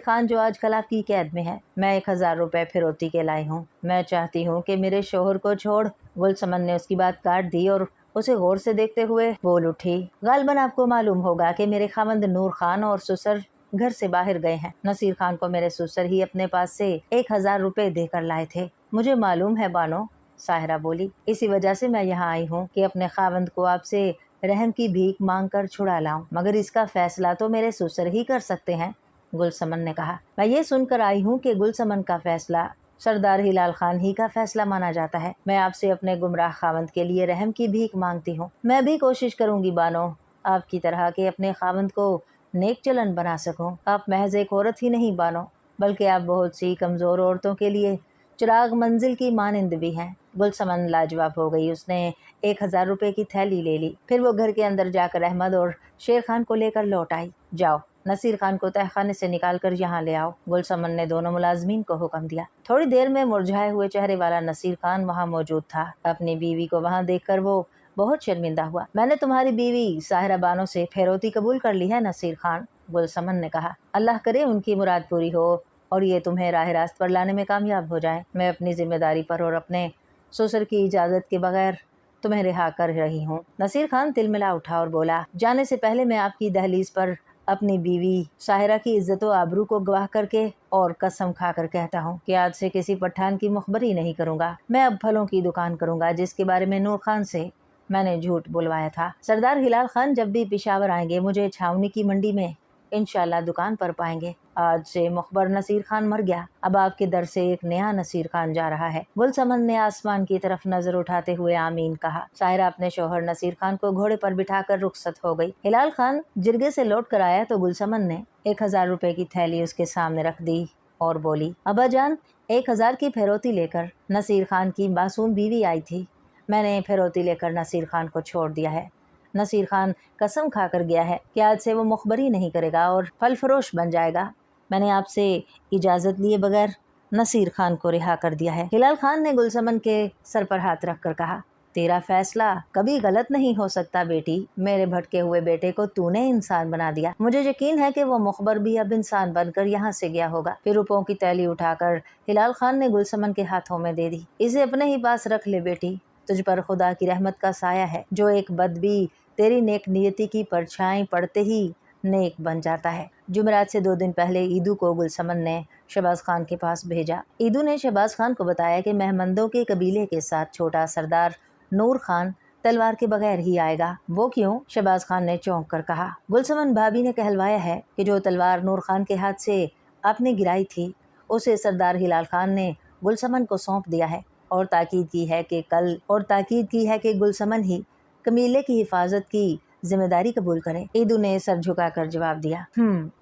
खान जो आजकल आपकी कैद में है। मैं 1000 रुपए फिरौती के लाई हूँ। मैं चाहती हूँ कि मेरे शोहर को छोड़। गुलसमन ने उसकी बात काट दी और उसे गौर से देखते हुए बोल उठी, गालबन आपको मालूम होगा कि मेरे खावंद नूर खान और सुसर घर से बाहर गए हैं। नसीर खान को मेरे सुसर ही अपने पास से 1000 रुपए देकर लाए थे। मुझे मालूम है बानो, साहिरा बोली, इसी वजह से मैं यहाँ आई हूँ कि अपने खावंद को आपसे रहम की भीख मांग कर छुड़ा लाऊं, मगर इसका फैसला तो मेरे सुसर ही कर सकते हैं। गुलसमन ने कहा, मैं ये सुनकर आई हूँ कि गुलसमन का फैसला سردار ہلال خان ہی کا فیصلہ مانا جاتا ہے۔ میں آپ سے اپنے گمراہ خاوند کے لیے رحم کی بھیک مانگتی ہوں۔ میں بھی کوشش کروں گی بانو، آپ کی طرح کہ اپنے خاوند کو نیک چلن بنا سکوں۔ آپ محض ایک عورت ہی نہیں بانو، بلکہ آپ بہت سی کمزور عورتوں کے لیے چراغ منزل کی مانند بھی ہیں۔ گلسمن لاجواب ہو گئی۔ اس نے 1000 روپے کی تھیلی لے لی، پھر وہ گھر کے اندر جا کر احمد اور شیر خان کو لے کر لوٹ آئی۔ جاؤ، نصیر خان کو تہہ خانے سے نکال کر یہاں لے آؤ، گلسمن نے دونوں ملازمین کو حکم دیا۔ تھوڑی دیر میں مرجھائے ہوئے چہرے والا نصیر خان وہاں موجود تھا۔ اپنی بیوی کو وہاں دیکھ کر وہ بہت شرمندہ ہوا۔ میں نے تمہاری بیوی ساحرہ بانو سے پھیروتی قبول کر لی ہے نصیر خان، گلسمن نے کہا۔ اللہ کرے ان کی مراد پوری ہو اور یہ تمہیں راہ راست پر لانے میں کامیاب ہو جائیں۔ میں اپنی ذمہ داری پر اور اپنے سسر کی اجازت کے بغیر تمہیں رہا کر رہی ہوں۔ نصیر خان تلملا اٹھا اور بولا، جانے سے پہلے میں آپ کی دہلیز پر اپنی بیوی ساحرہ کی عزت و آبرو کو گواہ کر کے اور قسم کھا کر کہتا ہوں کہ آج سے کسی پٹھان کی مخبری نہیں کروں گا۔ میں اب پھلوں کی دکان کروں گا جس کے بارے میں نور خان سے میں نے جھوٹ بلوایا تھا۔ سردار ہلال خان جب بھی پشاور آئیں گے مجھے چھاونی کی منڈی میں انشاءاللہ دکان پر پائیں گے۔ آج سے مخبر نصیر خان مر گیا، اب آپ کے در سے ایک نیا نصیر خان جا رہا ہے۔ گلسمن نے آسمان کی طرف نظر اٹھاتے ہوئے آمین کہا۔ ساحرہ اپنے شوہر نصیر خان کو گھوڑے پر بٹھا کر رخصت ہو گئی۔ ہلال خان جرگے سے لوٹ کر آیا تو گلسمن نے 1000 روپے کی تھیلی اس کے سامنے رکھ دی اور بولی، ابا جان 1000 کی پھیروتی لے کر نصیر خان کی معصوم بیوی آئی تھی، میں نے پھیروتی لے کر نصیر خان کو چھوڑ دیا ہے۔ نصیر خان قسم کھا کر گیا ہے کہ آج سے وہ مخبری نہیں کرے گا اور پھل فروش بن جائے گا۔ میں نے آپ سے اجازت لیے بغیر نصیر خان کو رہا کر دیا ہے۔ ہلال خان نے گلسمن کے سر پر ہاتھ رکھ کر کہا، تیرا فیصلہ کبھی غلط نہیں ہو سکتا بیٹی، میرے بھٹکے ہوئے بیٹے کو تو نے انسان بنا دیا۔ مجھے یقین ہے کہ وہ مخبر بھی اب انسان بن کر یہاں سے گیا ہوگا۔ پھر روپوں کی تھیلی اٹھا کر ہلال خان نے گلسمن کے ہاتھوں میں دے دی۔ اسے اپنے ہی پاس رکھ لے بیٹی، تجھ پر خدا کی رحمت کا سایہ ہے، جو ایک بدبی تیری نیک نیتی کی پرچھائیں پڑتے ہی نیک بن جاتا ہے۔ جمعرات سے 2 دن پہلے عیدو کو گلسمن نے شہباز خان کے پاس بھیجا۔ عیدو نے شہباز خان کو بتایا کہ مہمندوں کے قبیلے کے ساتھ چھوٹا سردار نور خان تلوار کے بغیر ہی آئے گا۔ وہ کیوں؟ شہباز خان نے چونک کر کہا۔ گلسمن بھابی نے کہلوایا ہے کہ جو تلوار نور خان کے ہاتھ سے آپ نے گرائی تھی اسے سردار ہلال خان نے گلسمن کو سونپ دیا ہے اور تاکید کی ہے کہ گلسمن ہی قبیلے کی حفاظت کی ذمہ داری قبول کرے۔ عیدو نے سر جھکا کر جواب دیا۔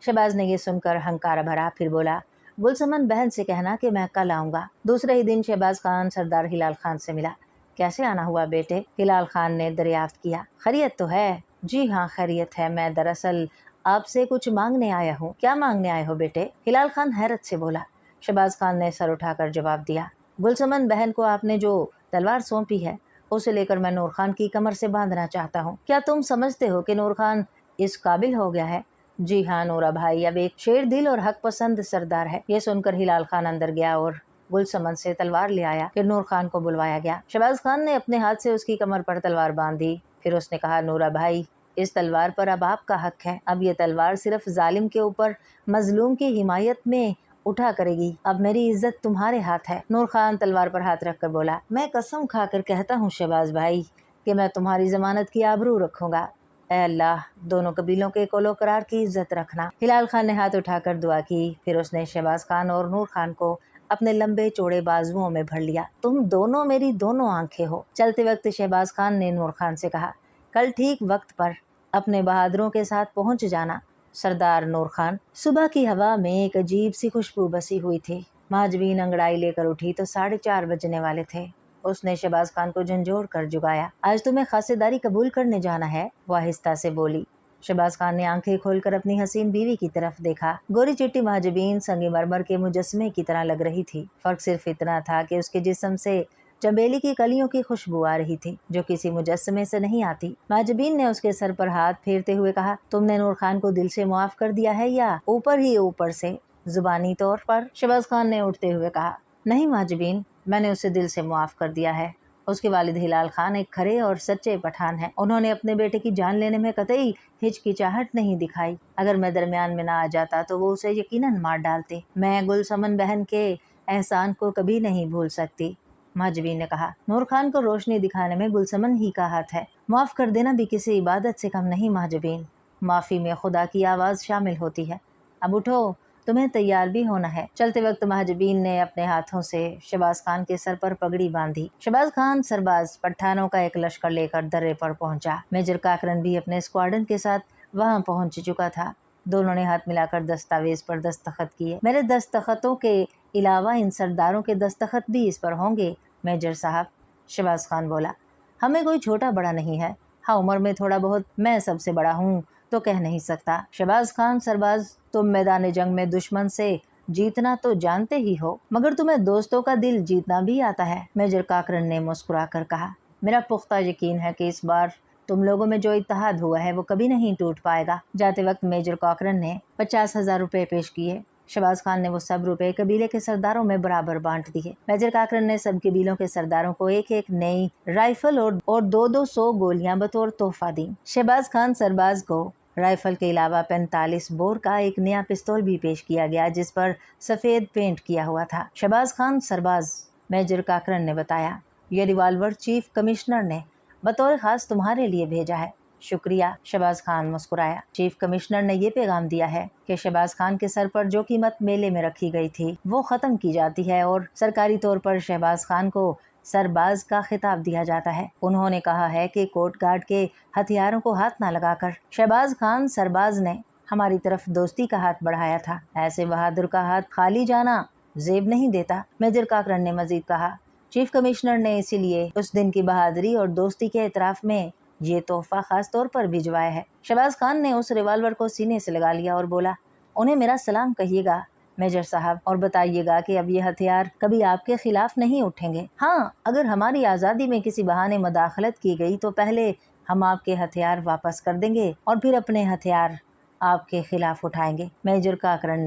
شہباز نے یہ سن کر ہنکارا بھرا، پھر بولا، گلسمن بہن سے کہنا کہ میں کل آؤں گا۔ دوسرے ہی دن شہباز خان سردار ہلال خان سے ملا۔ کیسے آنا ہوا بیٹے؟ ہلال خان نے دریافت کیا۔ خیریت تو ہے؟ جی ہاں خیریت ہے، میں دراصل آپ سے کچھ مانگنے آیا ہوں۔ کیا مانگنے آئے ہو بیٹے؟ ہلال خان حیرت سے بولا۔ شہباز خان نے سر اٹھا کر جواب دیا، گلسمن بہن کو آپ نے جو تلوار سونپی ہے اسے لے کر میں نور خان کی کمر سے باندھنا چاہتا ہوں۔ کیا تم سمجھتے ہو کہ نور خان اس قابل ہو گیا ہے؟ جی ہاں نورا بھائی اب ایک شیر دل اور حق پسند سردار ہے۔ یہ سن کر ہلال خان اندر گیا اور گلسمن سے تلوار لے آیا۔ پھر نور خان کو بلوایا گیا۔ شہباز خان نے اپنے ہاتھ سے اس کی کمر پر تلوار باندھ دی۔ پھر اس نے کہا، نورا بھائی اس تلوار پر اب آپ کا حق ہے۔ اب یہ تلوار صرف ظالم کے اوپر مظلوم کی حمایت میں اٹھا کرے گی۔ اب میری عزت تمہارے ہاتھ ہے۔ نور خان تلوار پر ہاتھ رکھ کر بولا، میں قسم کھا کر کہتا ہوں شہباز بھائی کہ میں تمہاری ضمانت کی آبرو رکھوں گا۔ اے اللہ دونوں قبیلوں کے کول و قرار کی عزت رکھنا۔ ہلال خان نے ہاتھ اٹھا کر دعا کی۔ پھر اس نے شہباز خان اور نور خان کو اپنے لمبے چوڑے بازوؤں میں بھر لیا۔ تم دونوں میری دونوں آنکھیں ہو۔ چلتے وقت شہباز خان نے نور خان سے کہا، کل ٹھیک وقت پر اپنے بہادروں کے ساتھ پہنچ جانا۔ سردار نور خان۔ صبح کی ہوا میں ایک عجیب سی خوشبو بسی ہوئی تھی۔ ماجبین انگڑائی لے کر اٹھی تو 4:30 بجنے والے تھے۔ اس نے شہباز خان کو جھنجھوڑ کر جگایا۔ آج تمہیں خاصیداری قبول کرنے جانا ہے، وہ آہستہ سے بولی۔ شہباز خان نے آنکھیں کھول کر اپنی حسین بیوی کی طرف دیکھا۔ گوری چٹی ماجبین سنگ مرمر کے مجسمے کی طرح لگ رہی تھی۔ فرق صرف اتنا تھا کہ اس کے جسم سے چنبیلی کی کلیوں کی خوشبو آ رہی تھی جو کسی مجسمے سے نہیں آتی۔ ماجبین نے اس کے سر پر ہاتھ پھیرتے ہوئے کہا، تم نے نور خان کو دل سے معاف کر دیا ہے یا اوپر ہی اوپر سے زبانی طور پر؟ شہباز خان نے اٹھتے ہوئے کہا، نہیں ماجبین، میں نے اسے دل سے معاف کر دیا ہے۔ اس کے والد ہلال خان ایک کھرے اور سچے پٹھان ہیں۔ انہوں نے اپنے بیٹے کی جان لینے میں قطعی ہچکچاہٹ نہیں دکھائی۔ اگر میں درمیان میں نہ آ جاتا تو وہ اسے یقیناً مار ڈالتے۔ میں گلسمن بہن کے احسان کو کبھی نہیں بھول سکتی، ماجبین نے کہا۔ نور خان کو روشنی دکھانے میں گلسمن ہی کا ہاتھ ہے۔ معاف کر دینا بھی کسی عبادت سے کم نہیں ماجبین۔ معافی میں خدا کی آواز شامل ہوتی ہے۔ اب اٹھو، तुम्हें तैयार भी होना है। चलते वक्त महाजबीन ने अपने हाथों से शहबाज खान के सर पर पगड़ी बांधी। शहबाज खान सरबाज पठानों का एक लश्कर लेकर दर्रे पर पहुंचा। मेजर काकरन भी अपने स्क्वाड्रन के साथ वहां पहुंच चुका था। दोनों ने हाथ मिलाकर दस्तावेज पर दस्तखत किए। मेरे दस्तखतों के अलावा इन सरदारों के दस्तखत भी इस पर होंगे मेजर साहब, शहबाज खान बोला। हमें कोई छोटा बड़ा नहीं है। हाँ, उम्र में थोड़ा बहुत मैं सबसे बड़ा हूँ तो कह नहीं सकता। शहबाज खान सरबाज, तुम मैदान जंग में दुश्मन से जीतना तो जानते ही हो, मगर तुम्हें दोस्तों का दिल जीतना भी आता है। मेजर काकरन ने मुस्कुराकर कहा, मेरा पुख्ता यकीन है कि इस बार तुम लोगों में जो इत्तेहाद हुआ है वो कभी नहीं टूट पाएगा। जाते वक्त मेजर काकरन ने 50,000 रुपए पेश किए। शहबाज खान ने वो सब रुपए कबीले के सरदारों में बराबर बांट दिए। मेजर काकरन ने सब कबीलों के सरदारों को एक एक नई राइफल और 200 गोलियां बतौर तोहफा दी। शहबाज खान सरबाज को राइफल के अलावा 45 बोर का एक नया पिस्तौल भी पेश किया गया, जिस पर सफेद पेंट किया हुआ था। शहबाज खान सरबाज, मेजर काकरन ने बताया, ये रिवाल्वर चीफ कमिश्नर ने बतौर खास तुम्हारे लिए भेजा है। शुक्रिया। शहबाज खान मुस्कुराया। चीफ कमिश्नर ने ये पैगाम दिया है कि शहबाज खान के सर पर जो कीमत मेले में रखी गई थी वो खत्म की जाती है और सरकारी तौर पर शहबाज खान को सरबाज का खिताब दिया जाता है। उन्होंने कहा है कि कोर्ट गार्ड के हथियारों को हाथ ना लगाकर शहबाज खान सरबाज ने हमारी तरफ दोस्ती का हाथ बढ़ाया था। ऐसे बहादुर का हाथ खाली जाना जेब नहीं देता। मेजर काकरन ने मजीद कहा, चीफ कमिश्नर ने इसीलिए उस दिन की बहादुरी और दोस्ती के एतराफ में ये तोहफा खास तौर पर भिजवाया है। शहबाज खान ने उस रिवाल्वर को सीने से लगा लिया और बोला, उन्हें मेरा सलाम कहिएगा मेजर साहब, और बताइएगा कि अब ये हथियार कभी आपके खिलाफ नहीं उठेंगे। हाँ, अगर हमारी आज़ादी में किसी बहाने मदाखलत की गई तो पहले हम आपके हथियार वापस कर देंगे और फिर अपने हथियार आपके खिलाफ उठाएंगे। मेजर काकरन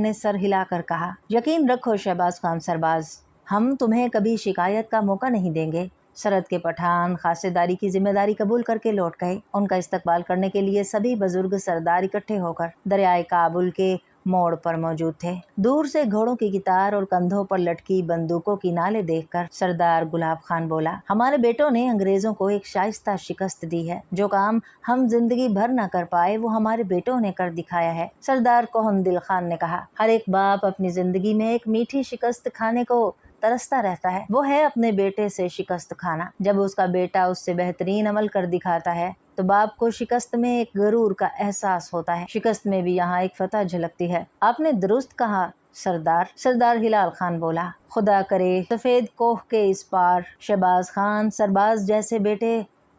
ने सर हिलाकर कहा, यकीन रखो शहबाज खान सरबाज, हम तुम्हें कभी शिकायत का मौका नहीं देंगे। सरहद के पठान खासेदारी की जिम्मेदारी कबूल करके लौट गए। उनका इस्तकबाल करने के लिए सभी बुजुर्ग सरदार इकट्ठे होकर दरियाए काबुल के मोड़ पर मौजूद थे। दूर से घोड़ों की कितार और कंधों पर लटकी बंदूकों की नाले देखकर सरदार गुलाब खान बोला, हमारे बेटों ने अंग्रेजों को एक शाइस्ता शिकस्त दी है। जो काम हम जिंदगी भर न कर पाए वो हमारे बेटों ने कर दिखाया है। सरदार कोहन दिल खान ने कहा, हर एक बाप अपनी जिंदगी में एक मीठी शिकस्त खाने को तरसता रहता है, वो है अपने बेटे से शिकस्त खाना। जब उसका बेटा उससे बेहतरीन अमल कर दिखाता है तो बाप को शिकस्त में एक गरूर का एहसास होता है। शिकस्त में भी यहाँ एक फतह झलकती है। आपने दुरुस्त कहा सरदार हिलाल खान बोला, खुदा करे सफेद कोह के इस पार शहबाज खान सरबाज जैसे बेटे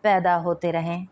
पैदा होते रहें।